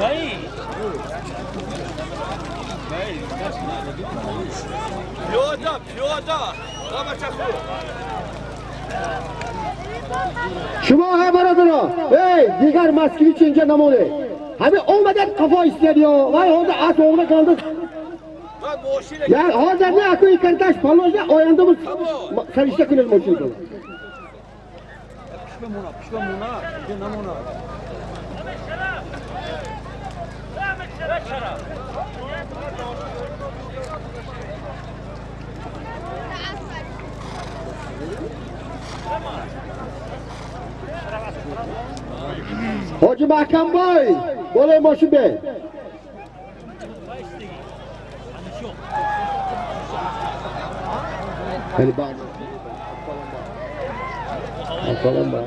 भाई Piyoda. Ama çakı. Şuma he baradına. Hey, diğer maske içince namone. Abi olmadan kafa istediyor. Vay orada at oğluna kaldı. Ya orada ne akıyor kardeş palojda oyandığımız sarışta kınır moçun kaldı. Pişme muna. Bir namuna. Hoca Mahkam Boy, boleh moçun bey. Hadi bak. Asalım bak.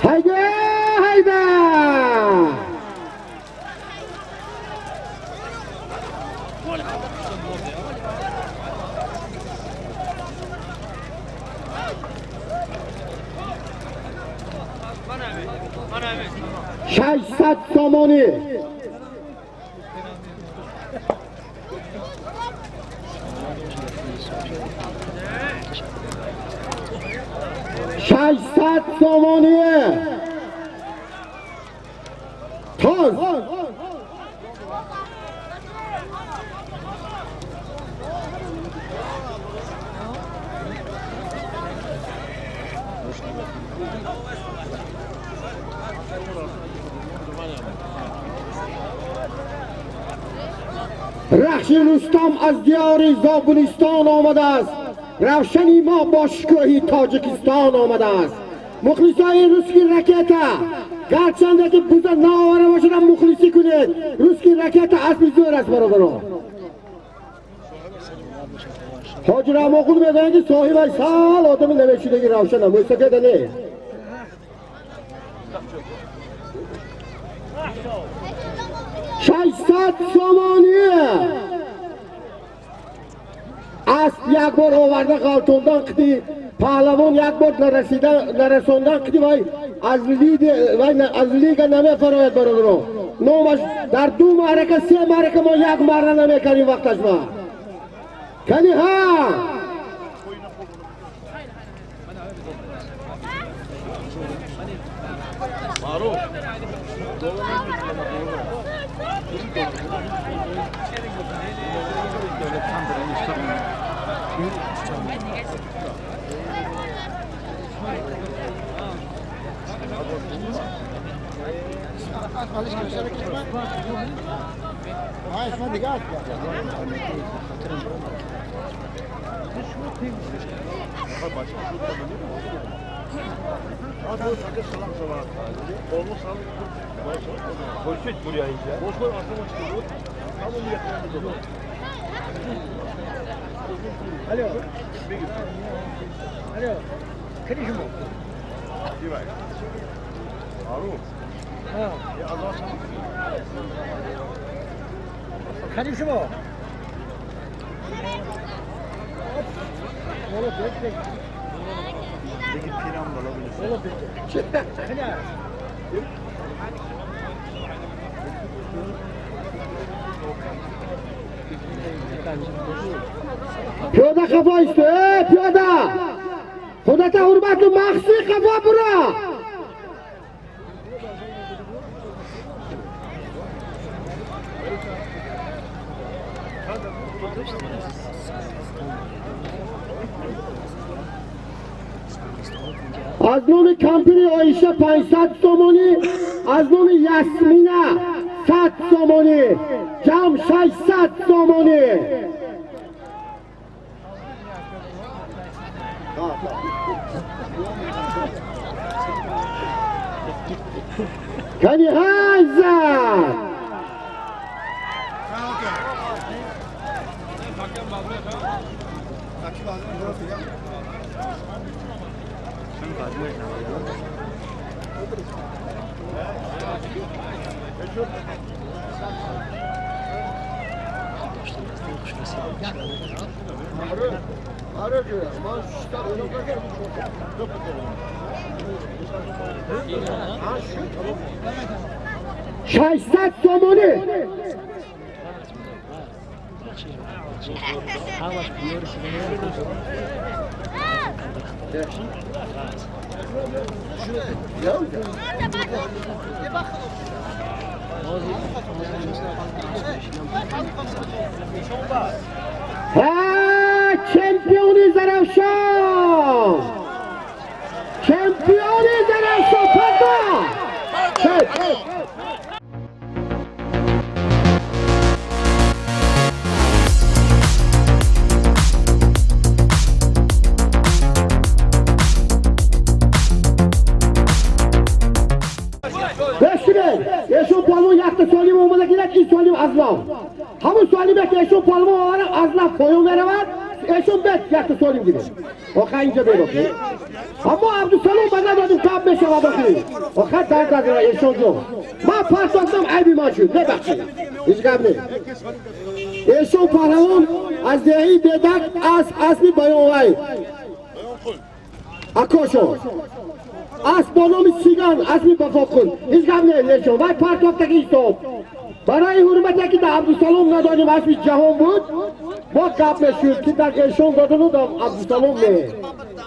Haydi, haydi. Şahsat somoni. 600 somoniye. Toz. رخش رستم از دیار زابلستان آمده است. روشنی ما با شکوهی تاجیکستان آمده است. مخلصای روسکی رکتا گرچنده که بزرگ ناوره باشدن مخلصی کنید. روسکی رکتا اسبی زور است برادران. حاجی رحم آقود میگن که صاحب سال آدم نمیشودگی روشن هم موسیقی دنه 600 somoniye. اسب یک بار آورده غلطوندن کدی پهلوان یک بار نرسوندن کدی وای از لیگ نمی فراید برادران. نامش در 2 معرکه 3 معرکه ما یک مره نمیکنیم وقتش ما کنی ها. Alo. Alo. Kırışım o. Ha. Kırışım o. Oğlum bekle. Peki piram da olabilir. Oğlum bekle. Kınar. پیاده خفا ایستو. پیاده خودت حرمت و مخصی خفا برا. از نام کمپینی آیشه 500 somoni. از نام یاسمینا 100 somoni. جمع 600 somoni. کنی هزار ششصد somoni. چمپیونی زرافشان. چمپیونی زرافشان. ایشون پالمون یک سالیم اومده گیرد این سالیم ازلاف همون سالیم که ایشون پالمون آره ازلاف پایون برود ایشون بد یک سالیم گیرد آخه اینجا بیرد اما عبدالسلام بزن دادیم کم بشه و بخیریم آخه درد نداره ایشون جو من پس دادم عیبی من شد نبخشید هیچ گم نید ایشون پالمون از دهی بدک اسبی بیان وی اکاشون اسب با نام سیگان اسبی بفاق کن هیچ گم نید وای پرتاب تکی ایستاب برای حرمت که در عبدالسلام ندانیم اسبی جهان بود ما کپ نشود که در ایشون دادن و در عبدالسلام نه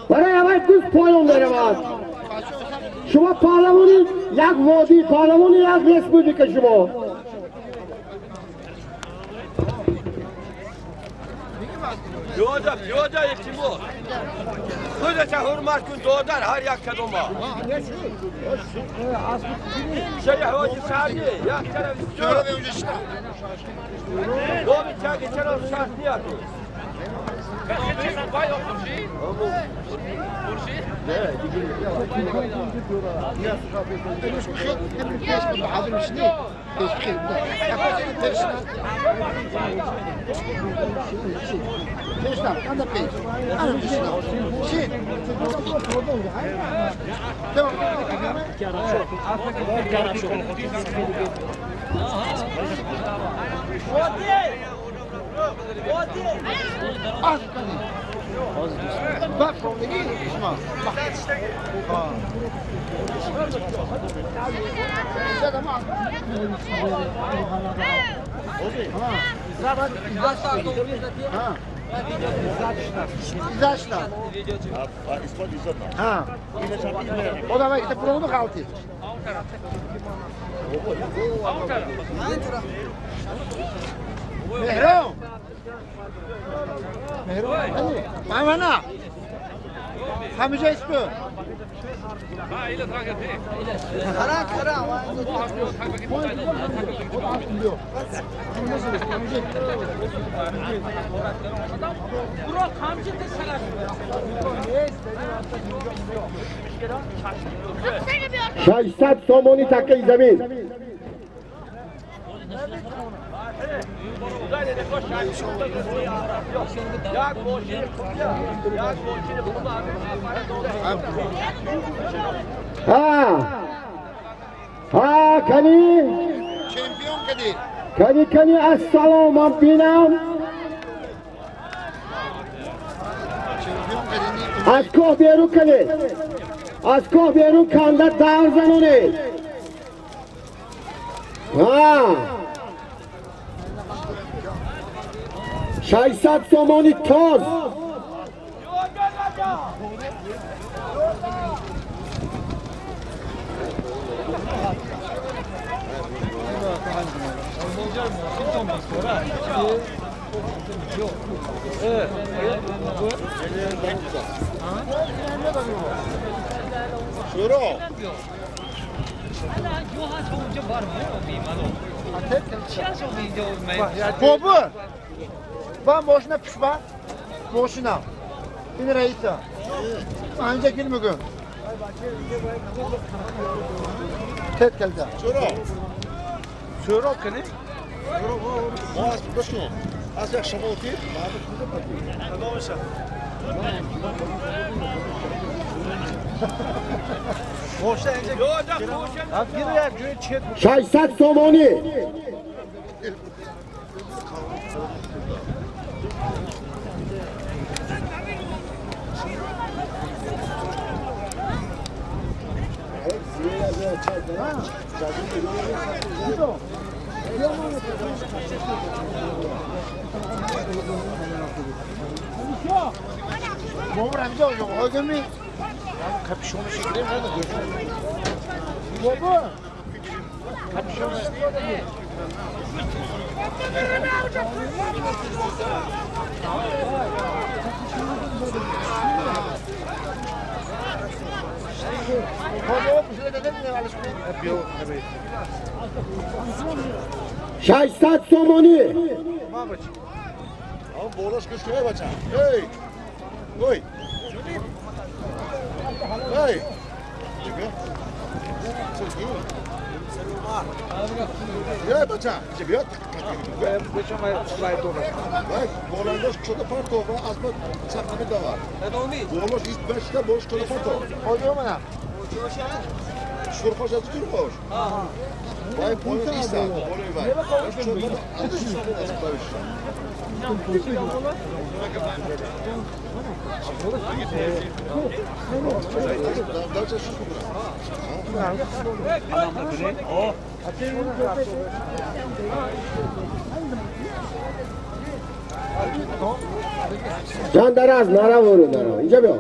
برای اول دوست پایان برود شما پارلمانی یک وادی پارلمانی یک رسپوبلیک شما Yoda yetim o. Böylece hürmet gün doğdar her yak kadoma. Şey hoca sadi ya televizyon. Şöyle bir işte. Doğru çak geçen o şartı yapıyor. Bak from the gate, İsmail. Bak. Ha. İzaçlar. Ha. O da işte programı kaldı. Mehro. Mehro. Mamana. Hamize ismi. Kara kara. ششصد سومونی تکه زمین ها کنی Şampiyon Kadir. کنی السلام من بینم Şampiyon Kadir'in از کوه بیرون کنی از کوه بیرون کنده در زنونه ها 600 سومانی تاز Şuro. Bobu. Ben boşuna pişman. Boşuna. Bir reisi. Ancak bir gün. Tek geldi. Şuro. Şuro kene. Az başka. Az yakşam oldu. Boşa ince. Yoda boşa. Az bir ya göğe çet. 600 سومانی Bobu ramca olacak. O gün mü? Kapüşonu çekireyim. Bobu. Kapüşonu. Bobu bir şey dedim mi alışmayın? Yapıyor. Evet. 600 سومانی Abi boğulaş kız köye baca. Hey. Oy. Hey. Ya baca. Cebiyat. Geçen ay slayt olur. Bak, boğulandaş çoda parto var. Azma saklamı da var. Boğulaş ilk beşte boğulaş çoda parto. Hocam bana. Şurkoş azı Türkoş. Vay boğulaş İsa. Boğulaş var. Çoda azı Türkoş. جان دراز نارا ورو دارا اینجا بیا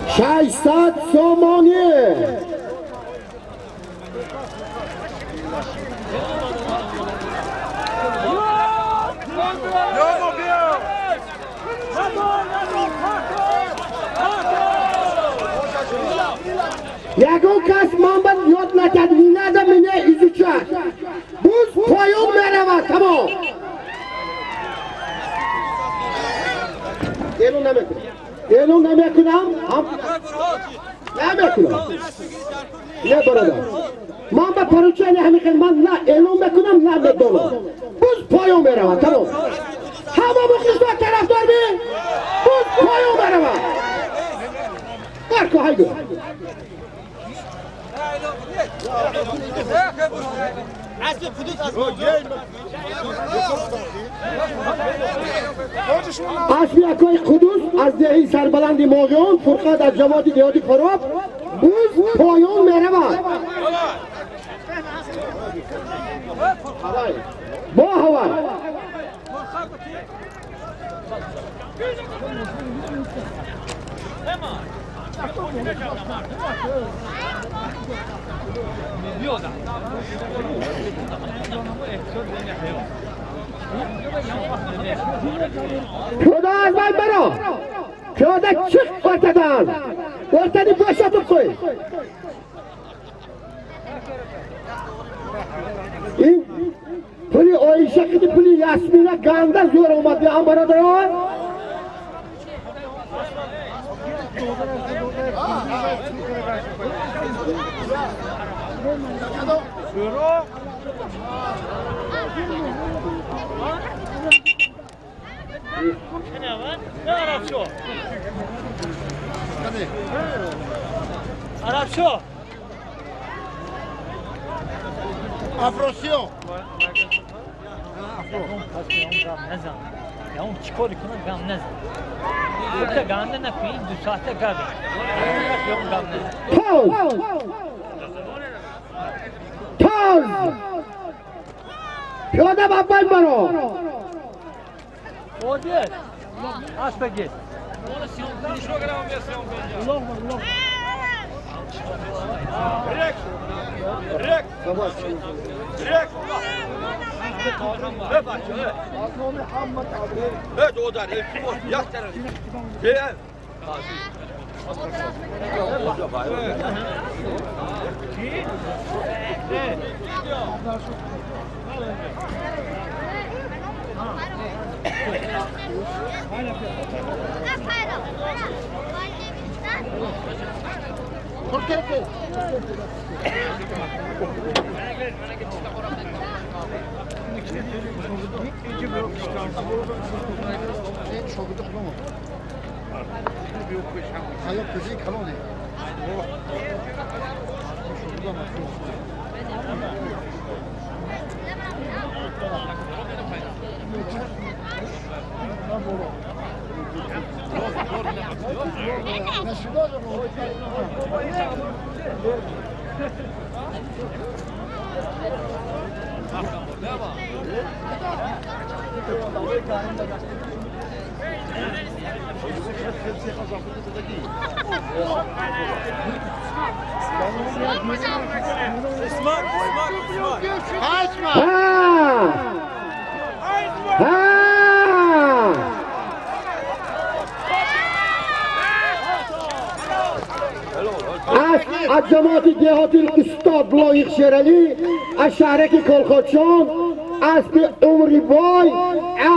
ششصد سومانی. یکون کس من باید یاد نکرد وینه منه ایزی کرد بوز پایون مرمه تمام اینو نمیکنم نمیکنم نه برادر من به پروچه همین من نه اینو میکنم نه بدونم بوز پایون مرمه تمام همه مخلص طرف دار بی بوز پایون مرمه برکو هایدو اسمی اکای قدوس از دهی سربلندی ماغیان فرقاد از جماعت دیهاتی خراب بوز پایان میروند با هوا پیاده از باید برا پیاده چک ورتدن ورتدی باشد کوی این پولی آیشه کدی پولی یاسمینه گانده زور اومدی هم برادران عرب شو افراسیون یا اون چیکار کنن گام نزن تو گام نکنی دو ساعته گام تاز پیاده بابای برو اوده آس بگیر Rek! Evet o da yak tarafı. Gel. از جماعت دیهاتی استاد لایق شیرالی از شهرک کلخوچان از عمری بای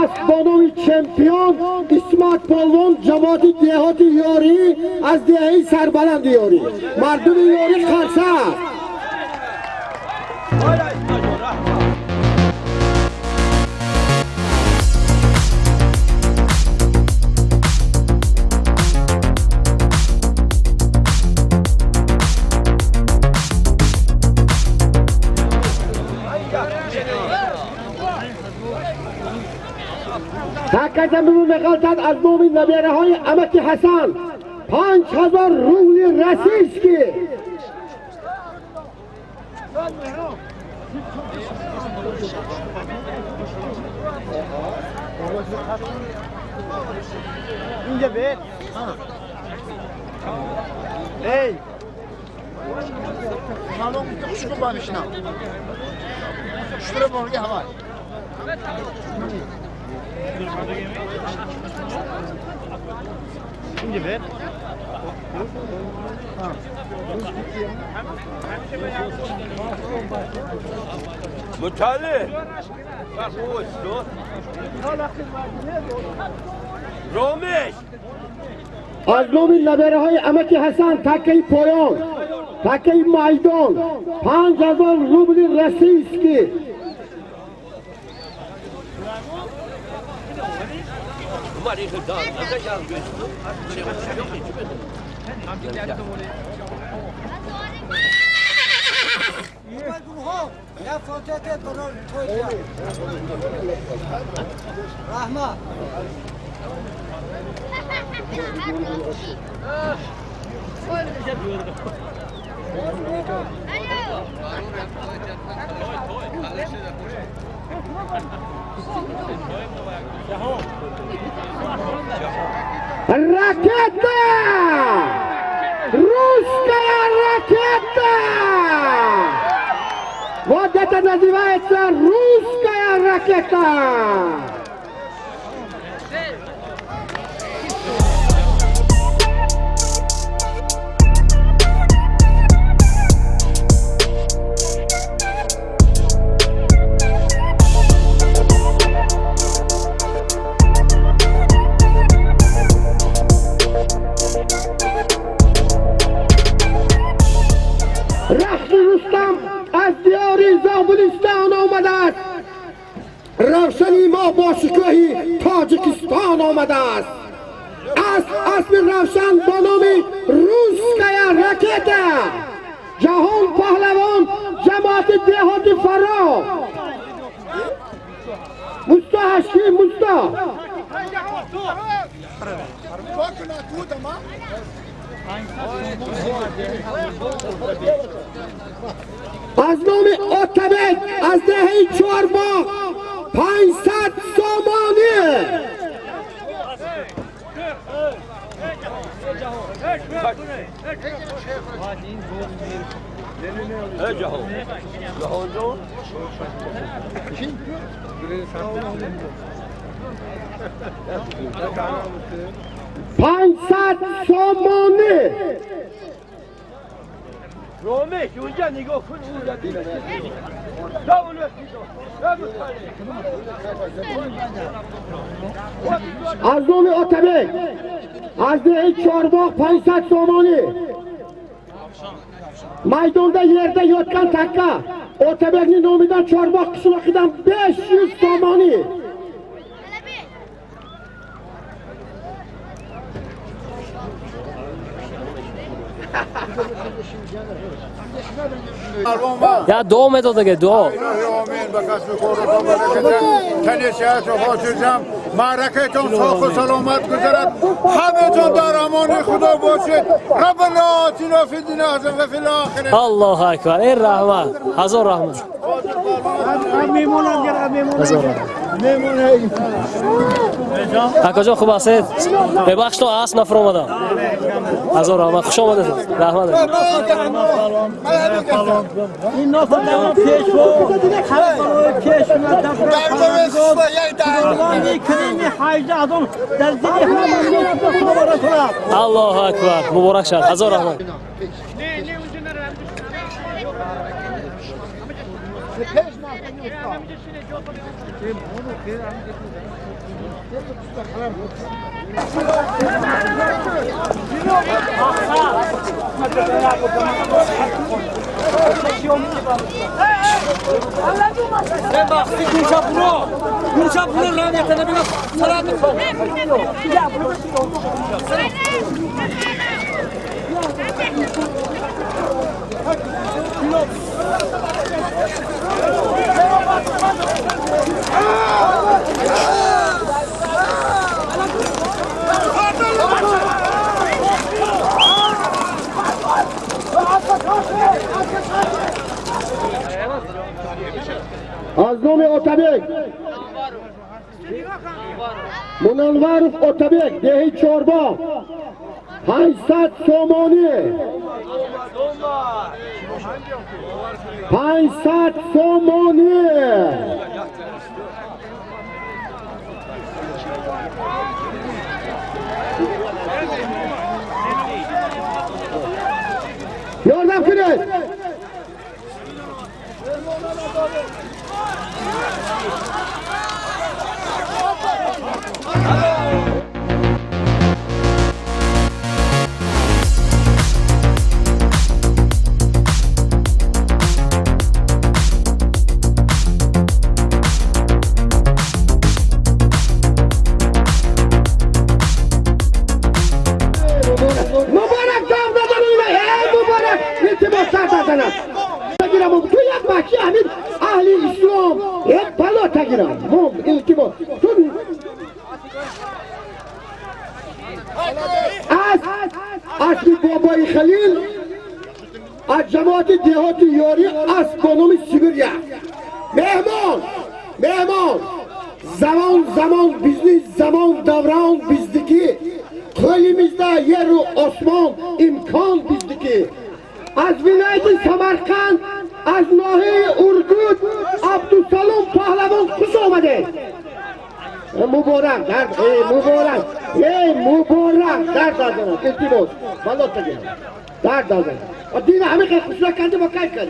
از بانوی چمپیون اسمت پالوان جماعت دیهاتی یاری از دهی سربلند یاری مردم یاری خلصه تکتم بمون مقالتد از مومین نبیره های امکی حسن 5000 روبلی رسیج کی اینجا به ey malum kuşku banışına şuraya borge hava şimdi ver مطالع رومش از نام لبره های امکی حسن تکه پایان تکه میدان 5000 روبل رسیسکی Rahma Raketa! Русская ракета! Вот это называется русская ракета! زابلستان آمده است روشنی ما با شکوهی تاجیکستان آمده است اسم روشن با نام روسکایا راکتا جهان پهلوان جماعت دهات فرا مستا هشتی مستا از نام آتبک از دهه چهارباغ 500 سامانه پانصد سامانه رومش اونجا نگاه کن اونجا از نام آتبک از دهه چهارباغ 500 سامانه maydonda yerda yotgan takka Otabekning nomidan Chorbog' qishloqidan 500 somoni Ya davom et odaga duo. Amin bakasmi ko'rib tanishat va xotirjam ma'rakaton sog' va salomat guzarat hammajon dar amoni xudo bo'lsin Rabbul atina fid dunya va fil oxirat Allohu akbar. Ey rahmat. Hazor rahmat. Memnunum gel memnunum. Hazor rahmat. Akajon خوب هستید؟ ببخش تو اصل نفرمادم. هزار رحمت خوش آمدید. رحمت. این نفرم پیشو هر پیشو درباره کلمی حاج آدم در دل همون الله اکبر. مبارک شد. هزار رحمت. Ben bak, Gülşah Puro lanetine biraz salat yapalım. از نام آتبک Munalvarov Otabek dehi çorba 500 somoni 500 somoni yordam qiling. Mübarek Davdat'ın önüne, ey mübarek! İltimas sardasana! Giramım, tuyak bahçe Ahmet, ahli İslam, hep balota giram. Mum, iltimas. Tun. Az bir babayı Halil, az cemaati dehatı yari, az konumu Sibirya. Mehman, zaman bizni, zaman davran bizdeki, köyümüzde yeru Osman, imkan bizdeki. Az vilayeti Samarkand, az Nahi Urgut, Abdüssalom Pahlavon kuş olmadı. Mübarek, dert adına, iltimos, balot da gel. Dert adına. O dini hami kay kuşla kendi bakay kay.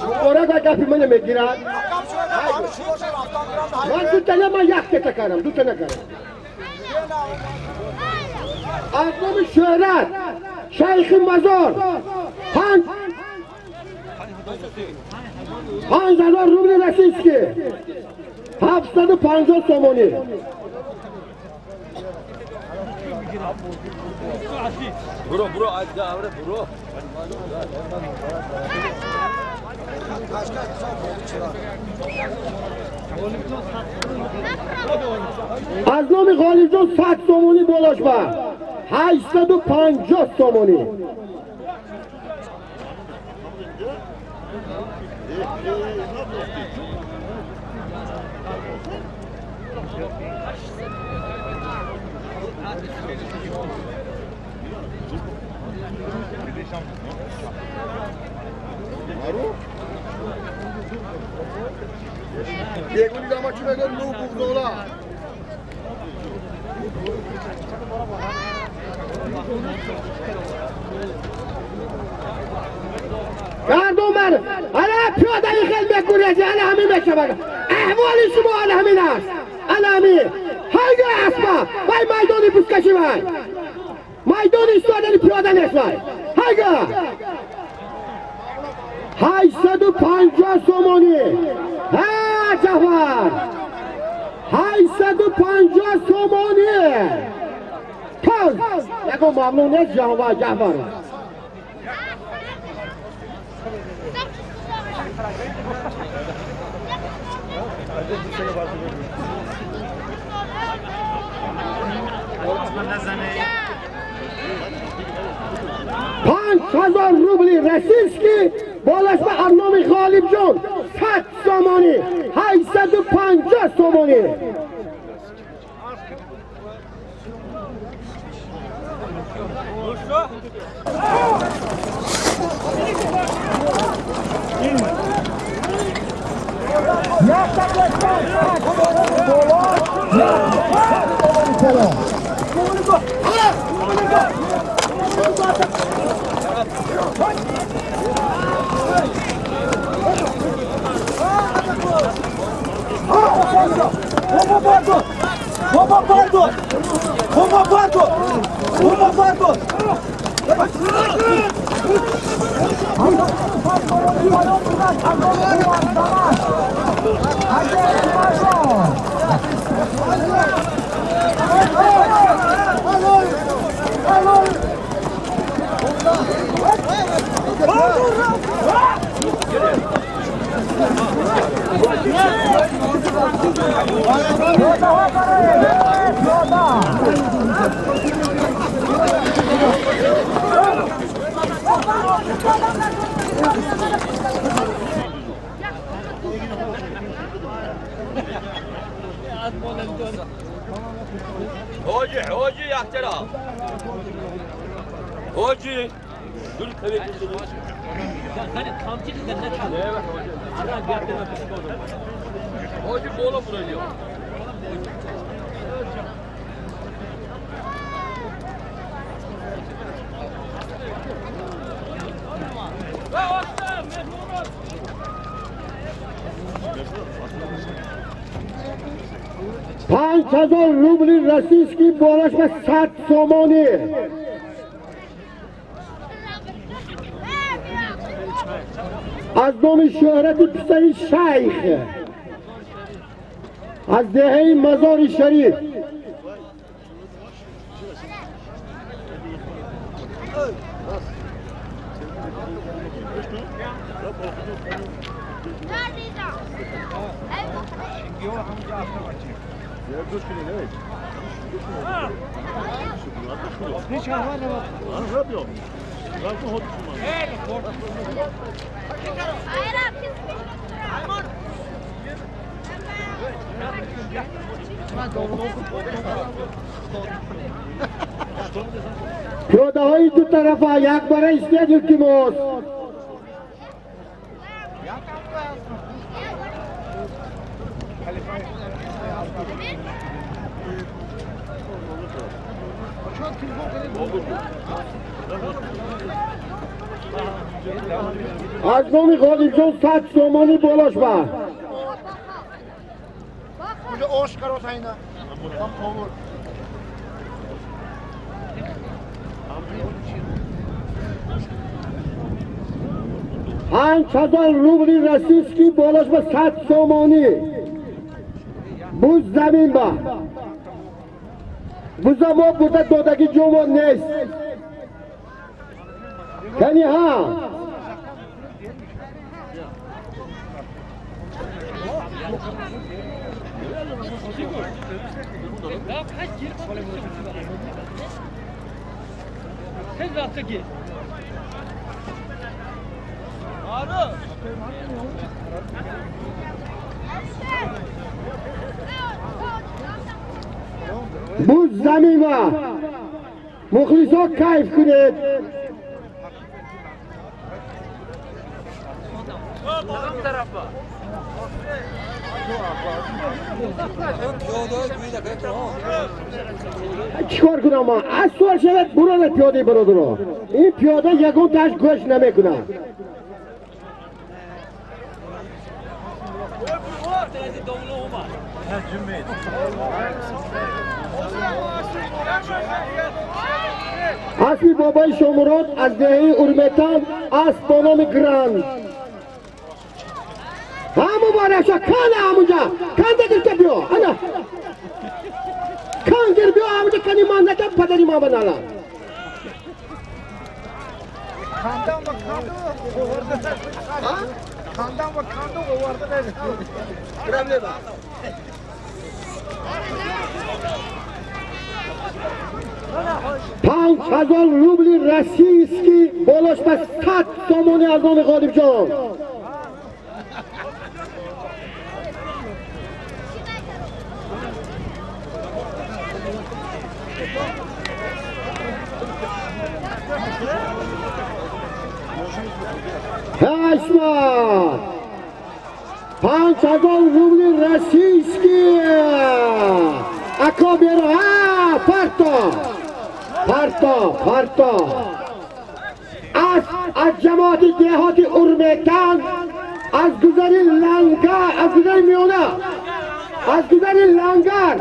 Mübarek da kafi mene megira. Ben tutana ma yakte takarım, tutana karım. Azam-ı şöhret, Şeyh-i Mazar, 5,000 rubli Rasiski, 750 somoni. Bro, ajda avre bro. از نام غالیبجان 100 somoni بولاش با 850 somoni. Yeğuni damatçı benim nu buğdola. Gardon benim. Ana piyadayı gelmek kuracı. Ana hami meşabaka. Ehvali şuma ana hami nas. Ana hami. Hangi asma? Vay maydoni buskaşı vay. Maydoni istadeni piyada nes vay. Hangi? 850 somoni. Ha Cafar. 850 somoni. Taz. Yako mamnun ne Cafar Cafar. $5,000 rubli Rasiski bolashma Arnomi G'olibjon 100 somoni 850 somoni. Hoji. Dur tabii. Hani kamçı dedin ne çaldı? Ara geldi Hoji bola vuruyor. $5000 rubli rossiyskiy bolashma 100 somoni. از نام شهرت پسر شیخ از دهه مزار شریف پیاده های دو طرفه یک برای استیاد کیموس از نام غالب جان 100 سومانی بالاش با $5000 rubli rossiyskiy بالاش با 100 سومانی بوز زمین با بوزا ما burada دادگی جوان نیست کنی ها بوز زمین با مخلصا کیف کنید چیکار کنم ما؟ از سوال شود برای پیاده برادر این پیاده یکون تاش گوش نمیکنه اسبی بابای شمراد از دهه ارمتان اسب با نام گراند همو بارشا کانه همونجا کان دگر که بیو انا کان گر بیو همونجا کنی من نکم پدری ما بنالا خاندان با خاندو اوورده خاندان با خاندو اوورده برامله با $5000 rubli rossiyskiy بالاش با 100 سومانی از نام غالب جان حشمت $5000 rubli rossiyskiy akobero ha parto از جماعت دهاتی ارمتان از گذری لنگر از گذری میونه از گذری لنگر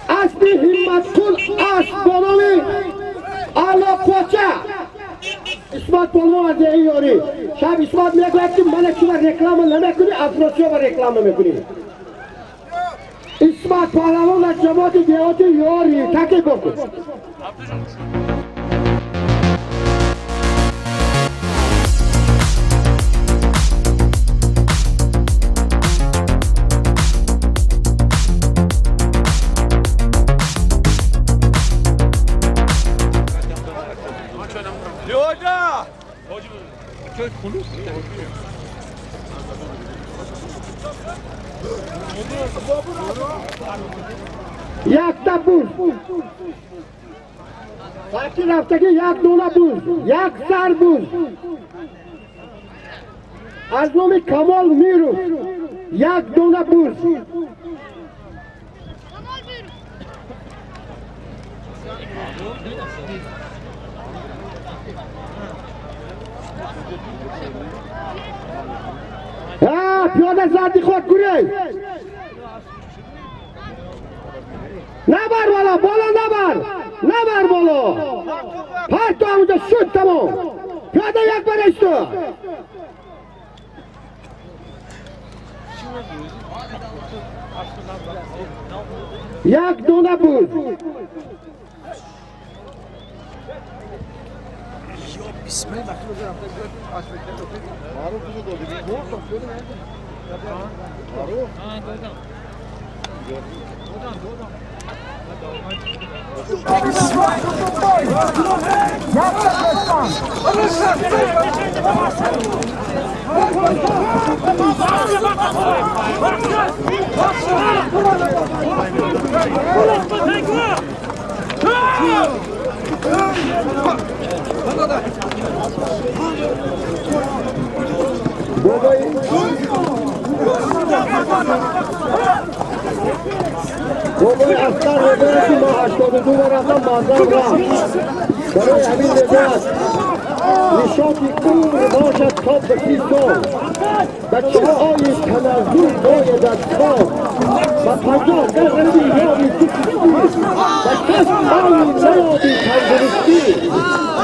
اسبی همت کل اسب بانامی آلا پاچه اسمت پلوان از دهی یاری شب اسمت میگوید که من چی رکلام نمیکنی افراسیو با رکلام میکنی اسمت پهلوان از جماعت دهاتی یاری تکی بکن یک تا بوز Saki raftaki yak dona buz, yak sar buz. Az nomi Kamol Mirov, yak dona buz. Ha, piyoda zardi xod guray. Nabar bola nabar. Nabar bola. Parto amuda şut tamam. Piyoda yak bara işte. Yak dona buz. Maruf bize doldu. Bir bol topluyordu nerede? Maruf. Babayı aslan Robert'i maaşladı duvarında mazarla. برای همین نجات نشاطی اون باشد تا به سیستان بچه های تنظیم باید از کار و 50 درصدی یابی دوستی و کس آیی نیابی تندرستی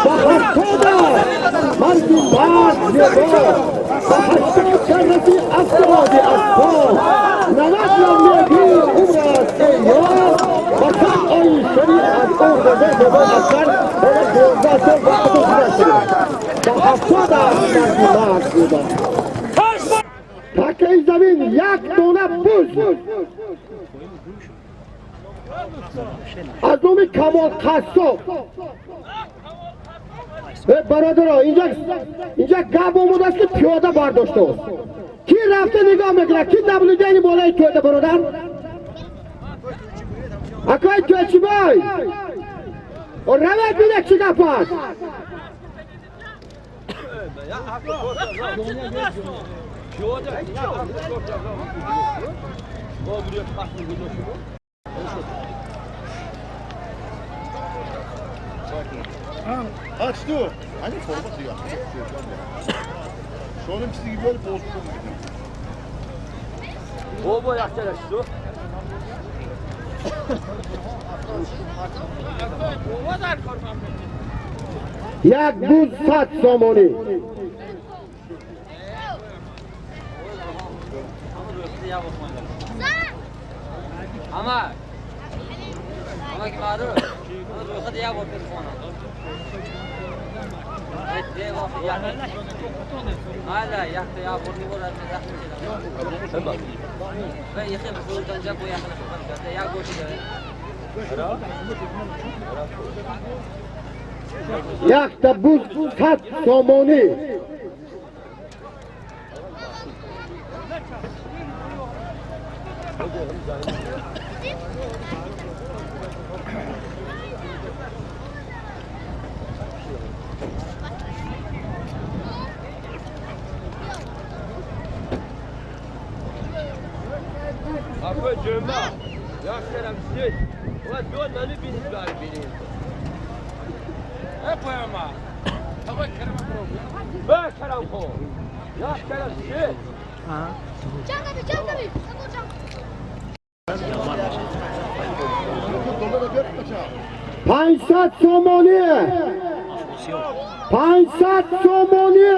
و 70 مردی مرد زیبا و 80 درصدی افرادی از کار 90 میگی عمر است ایار و کس آیی شریع از اون رزه زبان افکر تکه زمین یک دونه بوز از نومی کمال قصاب برادرها اینجا گب آمده است که پیاده برداشته است کی رفته نگاه میکنه کی نبلیده این بالای تویده برادر اکای توی چی بای و روید بیده چی نپاس Açtı. Hani forması ya. Şöyle bir çizgi böyle bozdu. Baba yaklaştı. یک بوز 100 سامانی Ama ki maru ama roxa diye var telefona. Evet diye var ya. Hala yaktı ya burnu var da. Ben yakın buradan cep bu yakın çıktı. Ya goşu da. یک تا بوز 100 سامانی Abi cömba. Ya selam siz. Ulan dön beni binip bari beni. Hep ayama. Hava kerem pro. Be kerem pro. Ya kerem siz. Ha. Can tabii. 500 سامانی 500 سامانی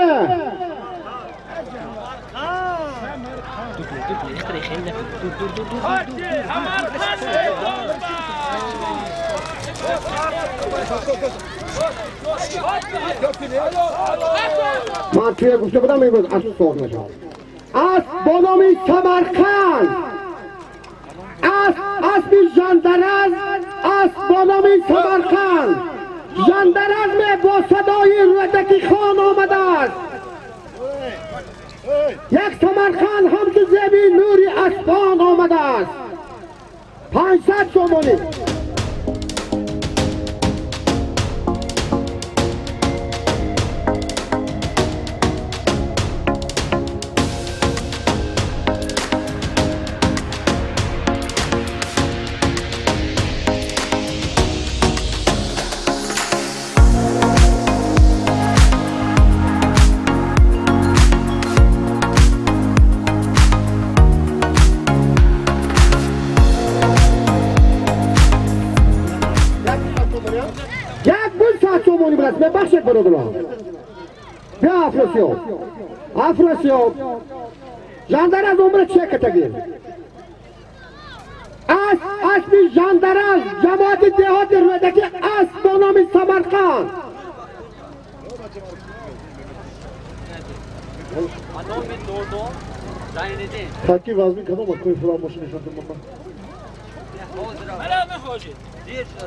من توی گفته بودم میگوز از سوق نشد از بانامی سمرقند اسبی ژندرز از بانامی سمرقند ژندرز با صدای رودکی خان آمده است یک سمرقند هم که زیبی نوری اسبان آمده است 500 سامانی ببخشید برادران. بیا افراسیاب. افراسیاب. جاندار از عمر چه کتگی؟ اسبی جاندار از جماعت دهات رویدگی اسب با نام سمرقند. Taki vazmin kadar bak koy falan boşuna şartım baba.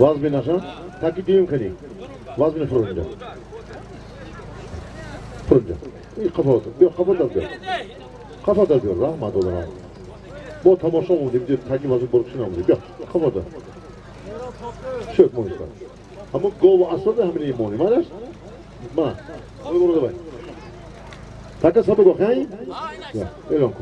Vazmin aşağı. Taki diyeyim kani. Vazmin fırınca. Fırınca. İyi kafa otur. Bir kafa da diyor. Kafa da diyor. Rahmat olur abi. Bu tamaşa oldu diyor. Taki vazmin borçunu aldı. Bir kafa da. Şök mu işte. Ama gol asla da hemen iyi mi oluyor? Ma. Öyle burada bak. Taka sabı kokayım. Ya, öyle oldu.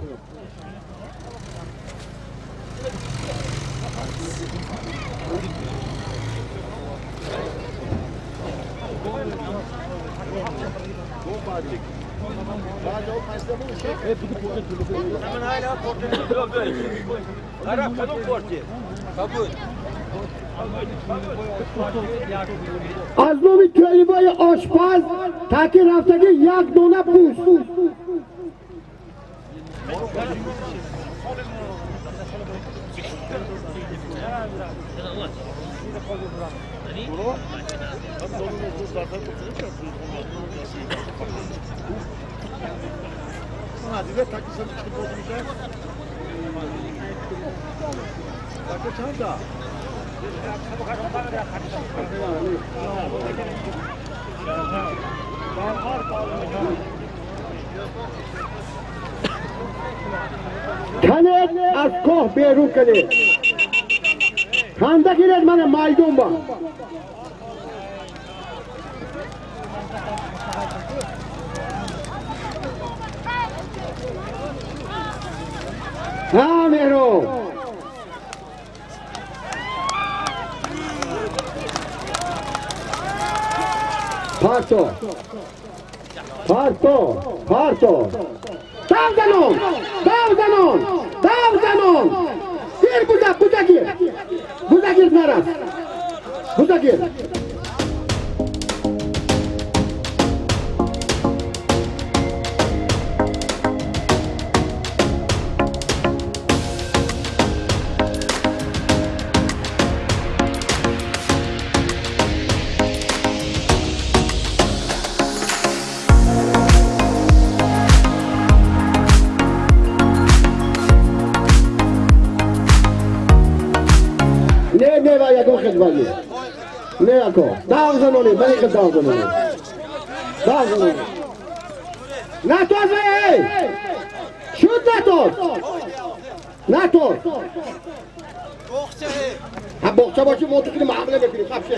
از نومی کلیبای آشپز تاکی رفتگی یک دونه پوست Hadi taki sana çıkıp oturacak. Taki çanta. کنید از کوه بیرون کنید خنده گیرد من مایدون با ها میرو پارتو پارتو پارتو داو زنون داو زنون داو زنون گیر بودا گیر بودا گیر نرس بودا گیر نه و یکو خدمانی نه یکو داو زنونی بلی که داو زنونی داو زنونی نتوز ای شود نتوز نتوز هم بخچه باشی موتوکلی معامله بکنی خبشه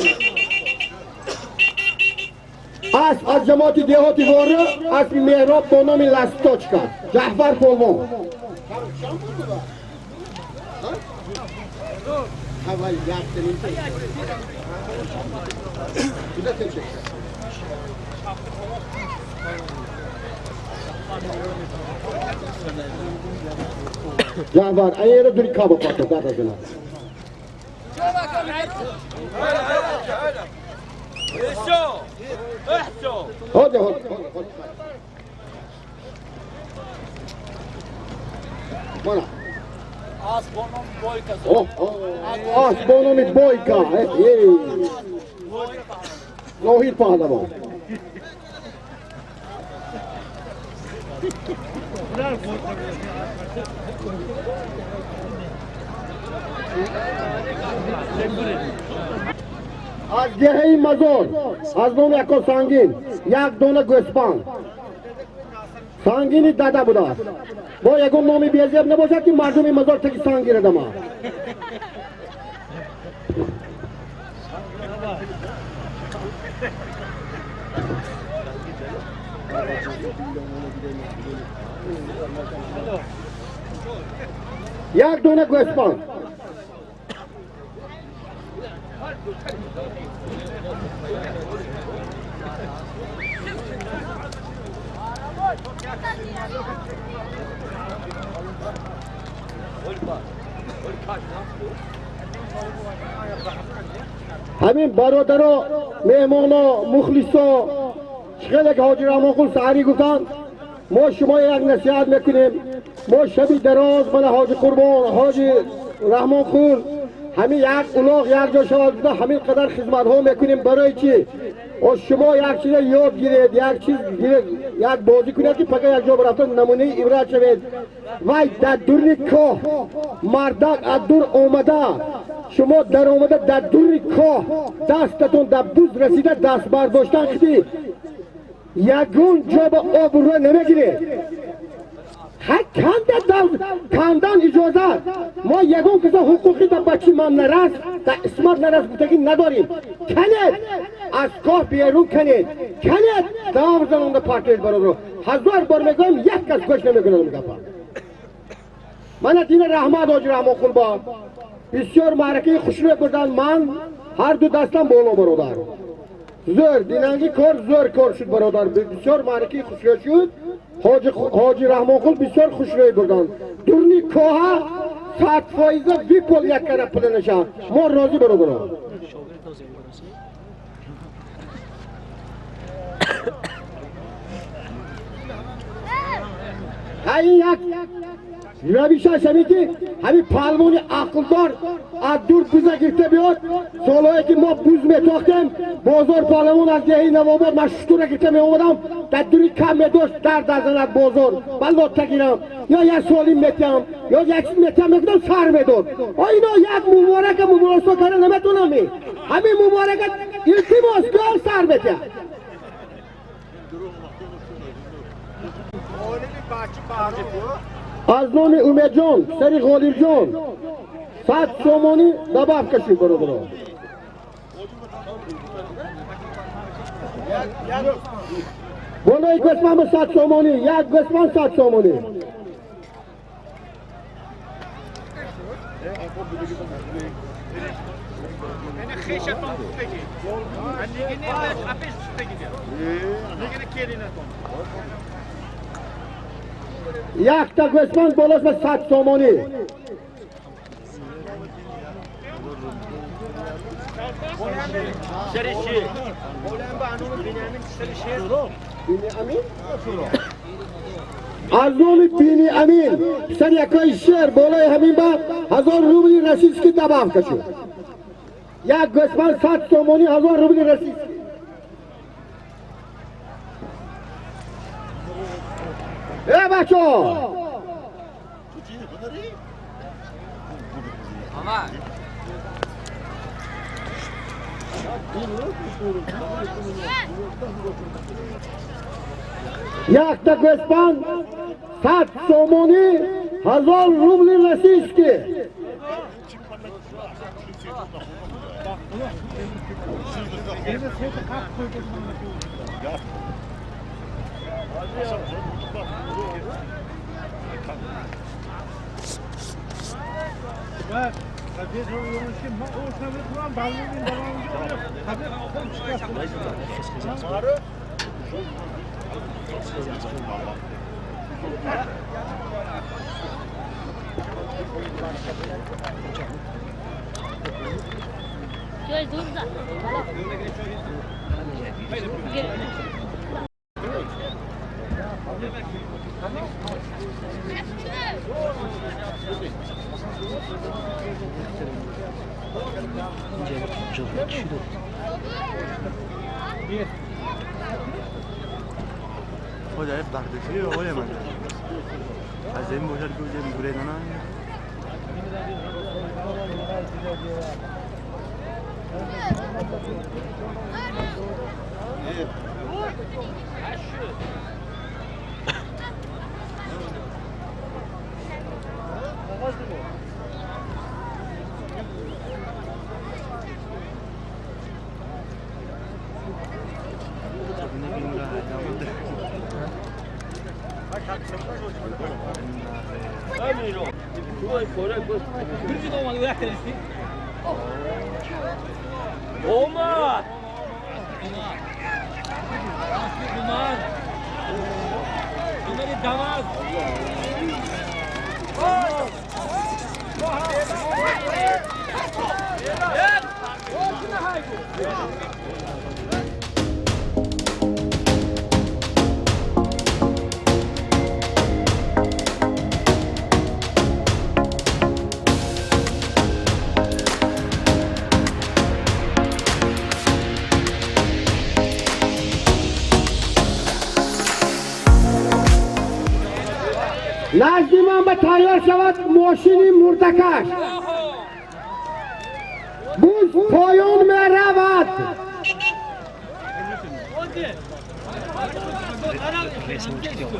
از جماعتی دهاتی واره از مهراب با نامی لستاچکا جعفر پولمون اول یافتنیم بوده تمشه جعفر ایره دوری کابا پاتو دادا جنا هاده مانا Asbonomit Boyka. Nohir pahlavon. از گهی مزار از نام یکو سانگین یک دونه گوسپند سانگینی داده بوده است با یکم نامی بیزیب نباشد که مردم مزار تکی سانگیره دما یک دونه گوسپند Olha, همین برادرها مهمانا مخلصا چقدر که حاجی رحمان قل سحری گفتن ما شما یک نصیحت میکنیم ما شبی دراز من حاجی قربان حاجی رحمان قل همین یک اولاغ یک جا شود بوده همین قدر خدمت ها میکنیم برای چی و شما یک چیز یاد گیرید یک چیز گیرید یک بازی کنید که پکا یک جا برفتن نمونه عبرت شوید وای در دور کاه مردک از دور آمده شما در آمده در دور کاه دستتون در بوز رسیده دست برداشتن کدی یگون جا به آب رو نمیگیرید کندن اجازه ما یگون کسا حقوقی در بچی من نرس در اسمت نرس بودگی نداریم کنید از کاه بیرون کنید دام زنان در پارتیز برادر 1000 بار میگویم یک کس گوش نمیکنه میگم من دین رحمت حاجی رحمان قل با بسیار معرکه خوشروی بردن من هر دو دستم بالا برادر زور دینانگی کار زور کار شد برادر بسیار معرکه خوشروی شد حاجی رحمان قل بسیار خوشروی بردن دورنی کاه 100% ویپول یک کره پلنشان ما راضی برادر این یک رویش همی که همین پالمون عقلدار از دور بوزه گرفته بیاد سالهایی که ما بوز میتاختیم بازار پالمون از دهی نواباد من شطور گرفته می اومدم در دوری کم میداشت در زند بازار بلات تگیرم یا یک سالی میتیم یا یک چیز میتیم میکنم سر میداد اینا یک مبارک مبارسا کنه نمیتونم همین مبارکت التماس کار سر میتیم از نام امید جان سری غالیر جان 100 سومانی دباف کشید برادر بالای قسمم 100 سومانی یک قسمم 100 سومانی یک تا قسمت بالاش به 100 سومانی از نام بینی امین سر یکای شهر بالای همین با 1000 روبلی رسید که دباف کشید یک قسمت 100 سومانی 1000 روبلی رسید بچه یک تا قسمت 100 سومانی 1000 روبلی رسید که خود عیب برداشتی و آقای من از این باشد که اوزه میگوره دانا نزدیمان به تیار شود ماشین مردکش بوز پایان می رود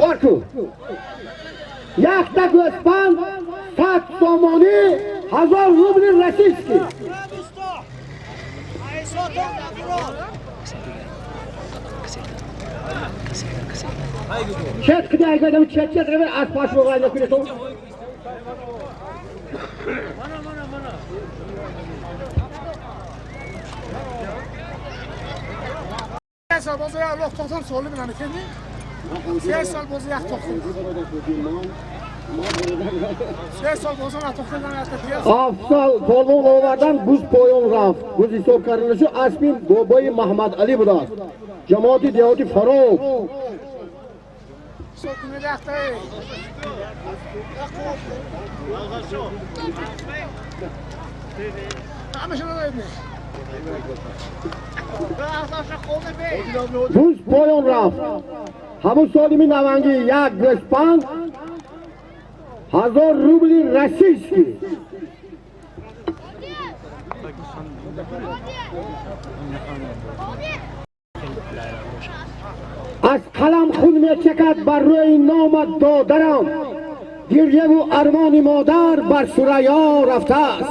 آرکو یک تا گوسفند 100 سامانی 1000 روبل رسیدکی چت کدی ای گادم چت رو از پاس موبایل نکنی تو سال بازی الله تاثیر سالی بنده کنی 3 سال بازی یک تاخیر 3 سال بازی یک تاخیر بنده افسال بالون آوردن بوز پایان رفت بوز حساب کردنشو اسبین بابای محمد علی بود جماعت دیهاتی فروغ سوکنی دخته همه شما دارید بوز پایان رفت همون سالیمی نوانگی یک گوسفند 1000 روبلی رسیدکی از قلم خون می چکد بر روی نام دادرم گریه و ارمان مادر بر ثریا رفته است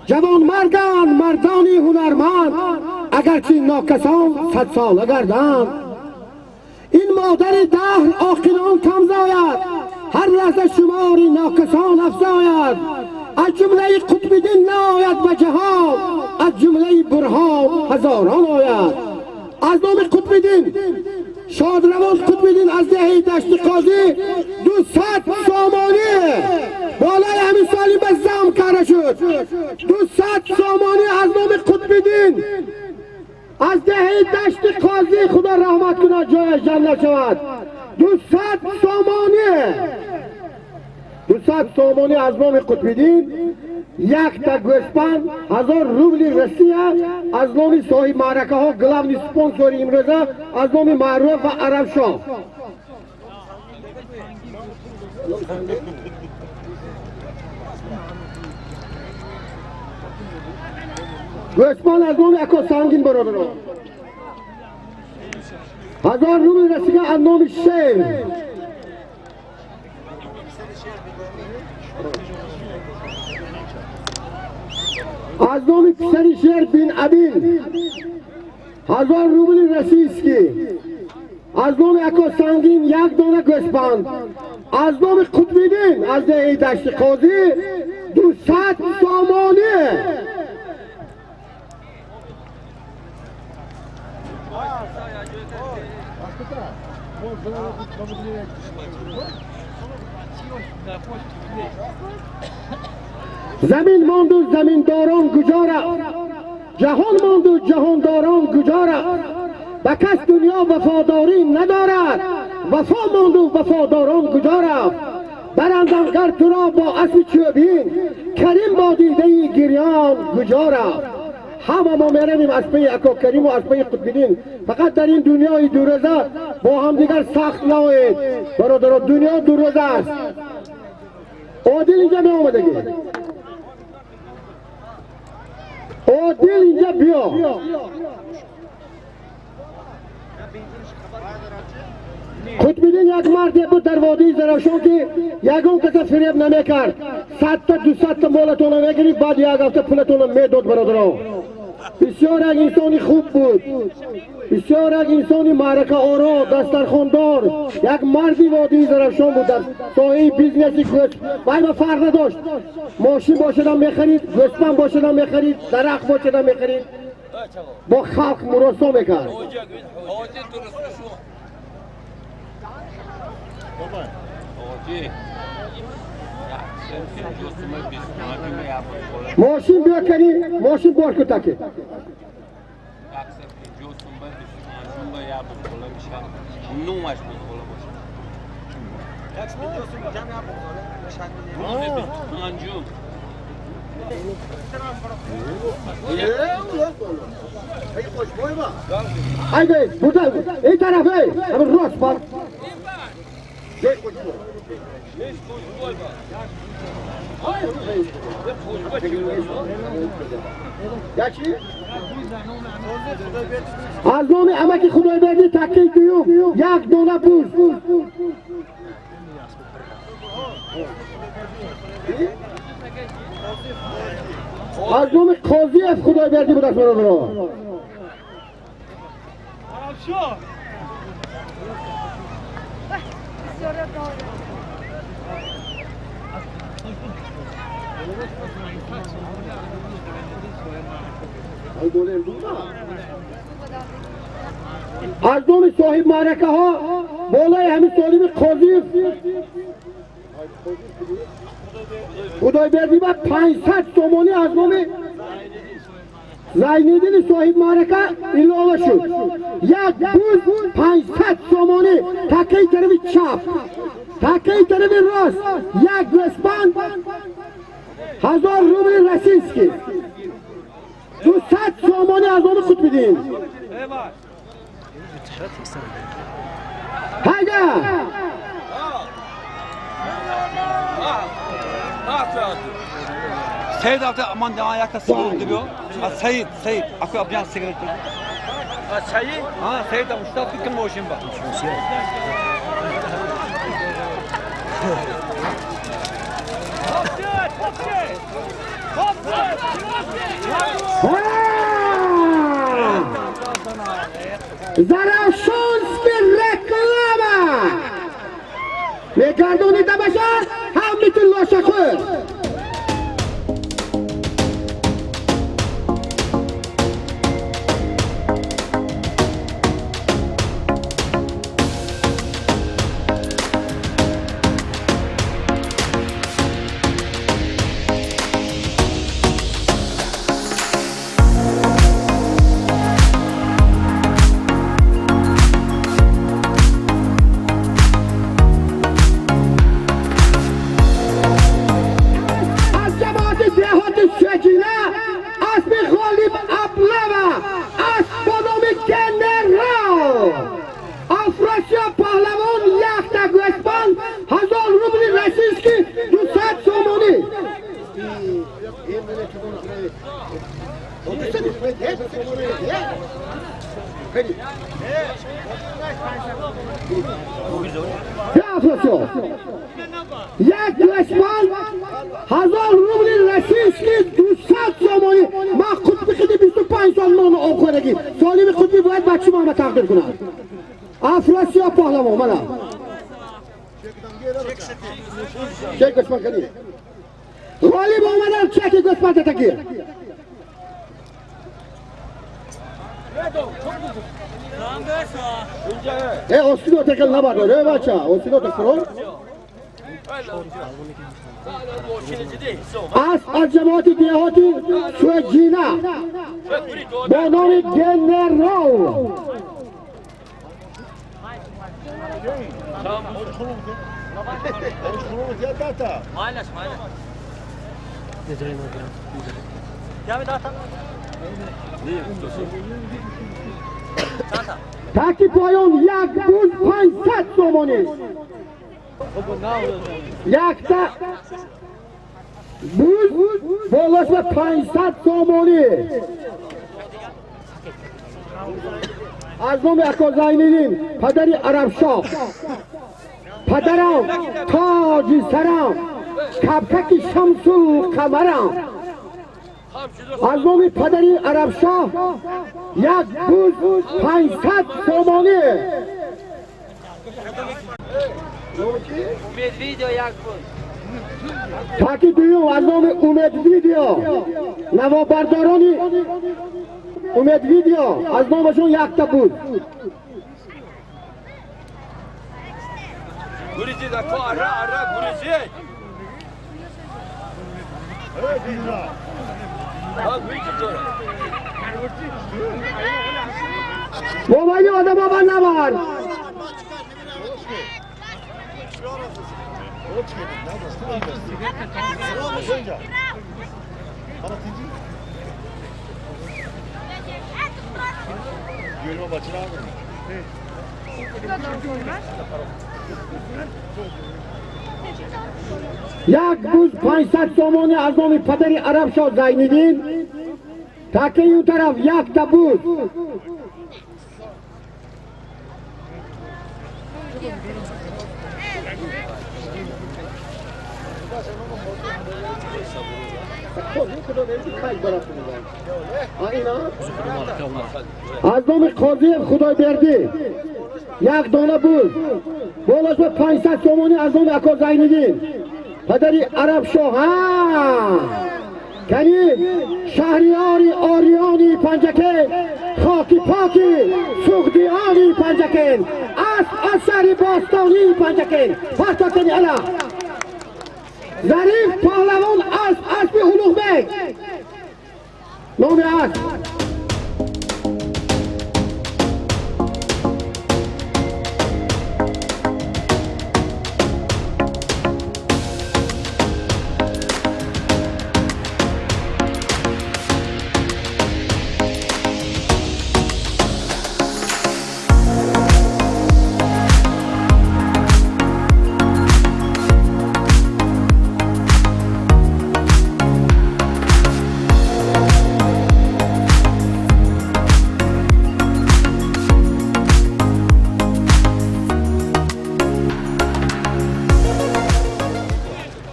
جوان مردان مردانی هنرمند اگرچه ناکسان 100 ساله گردند این مادر دهر آخران کم زاید هر لحظه شماری ناکسان افزاید از جمله قطب دین ناید به جهان از جمله برهان هزاران آید از نام قطب دین شادروان قطب دین از دهه دشت قاضی 200 سامانی بالای همین سالی به زم کرده شد 200 سامانی از نام قطب دین از دهه دشت قاضی خدا رحمت کنه جایش جنت شود 200 سامانی 200 سامانی از نام قطب دین یک تا گوسفند 1000 روبلی رسیه از نام صاحب معرکه ها گلوی سپانسور امروزه از نام معروف و عرب شاه گوسفند از نام اکو سنگین برادران 1000 روبلی رسیه از نام شیر از نام پسر شیر بین ابین 1000 روبلی رسیدکی از نام اکو سنگین یک دانه گوسفند از نام قطب دین از دهه دشت قاضی 200 سامانی زمین ماند و زمینداران گجاره جهان ماند و جهانداران گجاره به کس دنیا وفاداری ندارد وفا ماند و وفاداران گجاره برندانگر تو را با اسب چوبین کریم با دیده گریان گجاره همه ما میرنیم از پی اکا کریم و از پی قطب دین فقط در این دنیای دوروزه با هم دیگر سخت نوید برادر دنیا دوروزه است عادل اینجا می آمدگی عادل اینجا بیا قطب دین یک مردی بود در وادی زرافشان که یگان کس فریب نمیکرد 100 تا 200 تا مالتون میگرفت بعد یک هفته پولتون میداد برادران بسیار یک انسانی خوب بود بسیار یک انسانی معرکه آرا دسترخواندار یک مردی وادی زرافشان بود در ساحه بیزنسی گوشت وای با فرق نداشت ماشین باشدم میخرید گوسفند باشدم میخرید درخت باشدم میخرید با خلق مراسم میکرد ماشین بیا کنی ماشین بار کن تاکه haydi burada iyi tarafı hemen roş bak از نام امکی خدای بردی تکی کیو یک دونه پوز از نام قاضی از خدای بردی بود از برو از نام صاحب معرکه ها بالای همین طالب قاضی خدای بردی با 500 تومانی از نام زینالدین صاحب معرکه اضافه شد یک بوز 500 تومانی تکه طرف چپ تکه طرف راست یک گوسفند 1000 روبل رسیسکی 200 تومانی از نام خود بدین هاگا Seyit abi aman devam ayakta sigara duruyor. Ha Seyit, akı yapacağın sigara duruyor. Ha Seyit? Ha Seyit abi usta tutun mu o şimdi bak. Zarafshonskiy reklama megardoni tabasha hammitin loshaqo'y یک گوسفند 1000 روبل رسیسکی 200 تومانی من خود بخیدی 25 سال نان آب خورگی سالیم خود باید بچه ما تقدیر کنم افراسیاب پهلوان منم چه گوسفند کنی غالب آمدن چکی گوسفند تکی osilo tekel nabardor bacha osilo tekro از جماعت دیهاتی سوجینا به نام جنرال تاکی پایان یک بوز 500 تومانی یک تا بوز بالاش به 500 تومانی از نام اکا زینالدین پدری عربشاه پدرم تاج سرم کبکک شمس القمرم از نام پدری عربشاه یک بوز 500 تومانی امید ویدیو یک بود تاکی دویم از نام امید ویدیو نوابردارانی امید ویدیو از نامشون یک تا بود گوریزی دا تو اره گوریزی Evet, dinle. Babayı adama bana var. Gölme başına alın. Jak buz 500 somoni az nomi padari Arab Shah Zainidin, tak i u taraf jak ta buz. از نام قاضی خدایبردی یک دانه بود بالاش به 500 تومانی از نام اکا زینیدین پدری عرب شاه ها کنی شهریاری آریانی پنجکه خاکی پاکی سوگدیانی پنجکن از شهری باستانی پنجکن پاستا کنی الا ظریف پهلوان اسب هلوغ بیگ نام اسب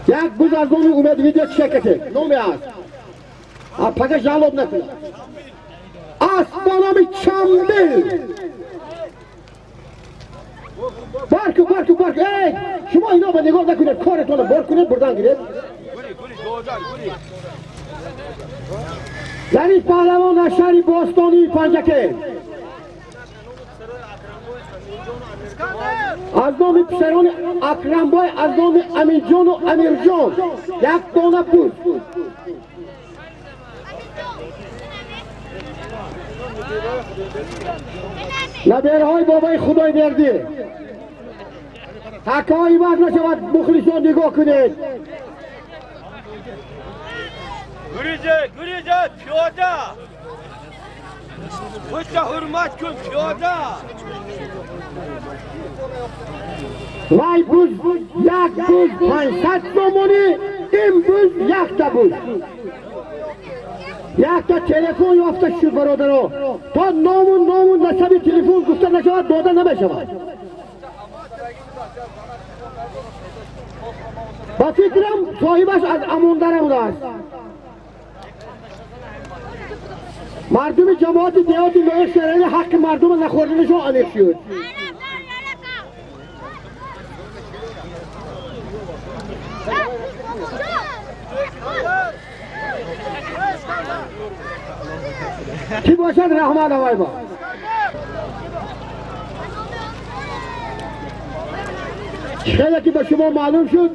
یک بوز از نومی اومد ویدیو چکته نومی است پاکه جالب نکنه اسبانامی چمبل بارک ای شما اینا به نگاه نکنید کارتون رو بار کنید بردن گیرید ظریف پهلوان از شهر باستانی پنجکه از نام پسران اکرمبای از نام امیرجان و امیرجان یک دانه بود لبرهای بابای خدای بردی حکایی وقت نشود مخلصان نگاه کنید گریزه پیاده خودت حرمت کن پیاده وای بوز یک بوز 500 تومانی این بوز یک تا بوز یک تا تلفن یافته شد برادرها تا نامون نسبی تلفن گفته نشود داده نمیشود با فکرم صاحبش از اموندره بوده است مردم جماعت دیهاتی نوع شرعی حق مردم نخوردنشون انیق شد کی باشد رحمان آقای با خیلی که به شما معلوم شد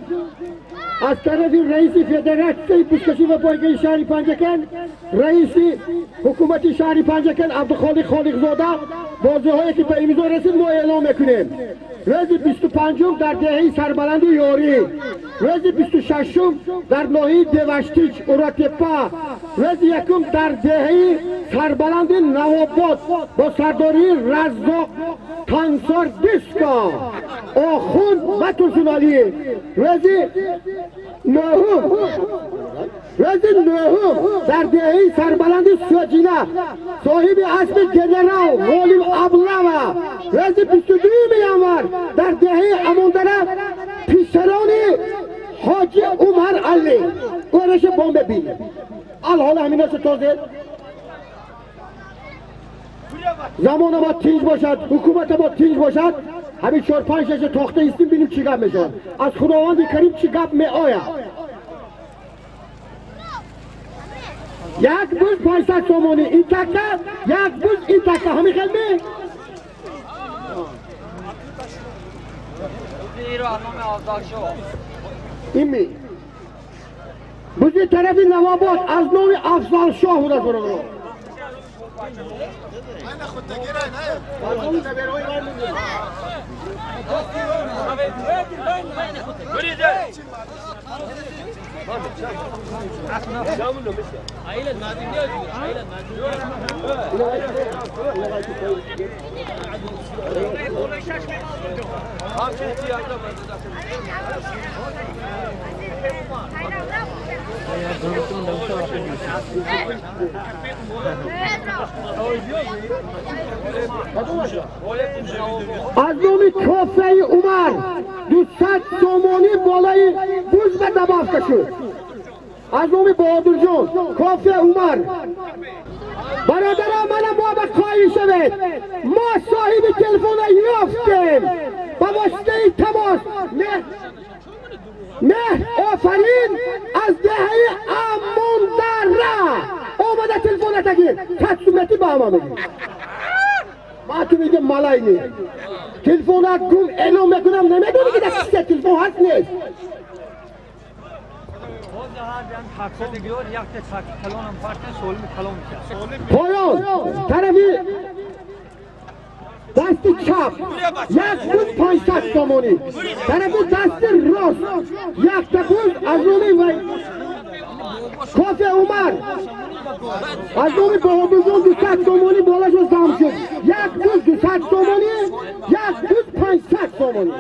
از طرف رئیس فدراسیون بزکشی و پایگاه شهر پنجکن رئیس حکومت شهر پنجکن عبدالخالق زاده واضحایی که به امضا رسید ما اعلام میکنیم روز 25 در دهه سربلند و یاری روز 26 در ناحیه دوشتیچ اوراتپا روز یکم در دهه سربلند نواباد با سرداری رزاق تانسار دیسکا آخوند و ترسونالی روز نهم در دهه سربلند سوجینه صاحب اسم جنرال غالب ابلوا روز 22 ینور در دهه اموندره پیشران حاجی عمر علی اورش بمب بین الحال همین است تازه زمان ما تیز باشد حکومت ما تیز باشد همین 4-5 تاخته ایستیم بینیم چی گپ میشود از خداوند کریم چی گپ می آید یک بوز 500 تومانی این تکه یک بوز این تکه همین خیلی این می Bizi tarafı Navabad az nomi Afzal Şah buna soruyor. Aznomi Kofeyi Umar 200 somoni bolay buz ve dabafkaşı. Aznomi Bahadırcan Kofe Umar. Baradara bana muhabbet kayışı ver. Ma sahibi telefona yoktum. Babasıyla temas. Ne? Aferin az dehayi amundara. Olmadı telefona takir. Tatsumeti bağmamı. Matı bildim malayını. Telefona kum elom mekunam ne medeni ki de kişiye telefon has ne? Poyon tarafı dasti çap yak buz pançak somoni tarafı dasti ros yak da buz azumi ve Kofe Umar azumi boğduzun 200 somoni dolaşıyor zamşuk yak buz 200 somoni yak buz pançak somoni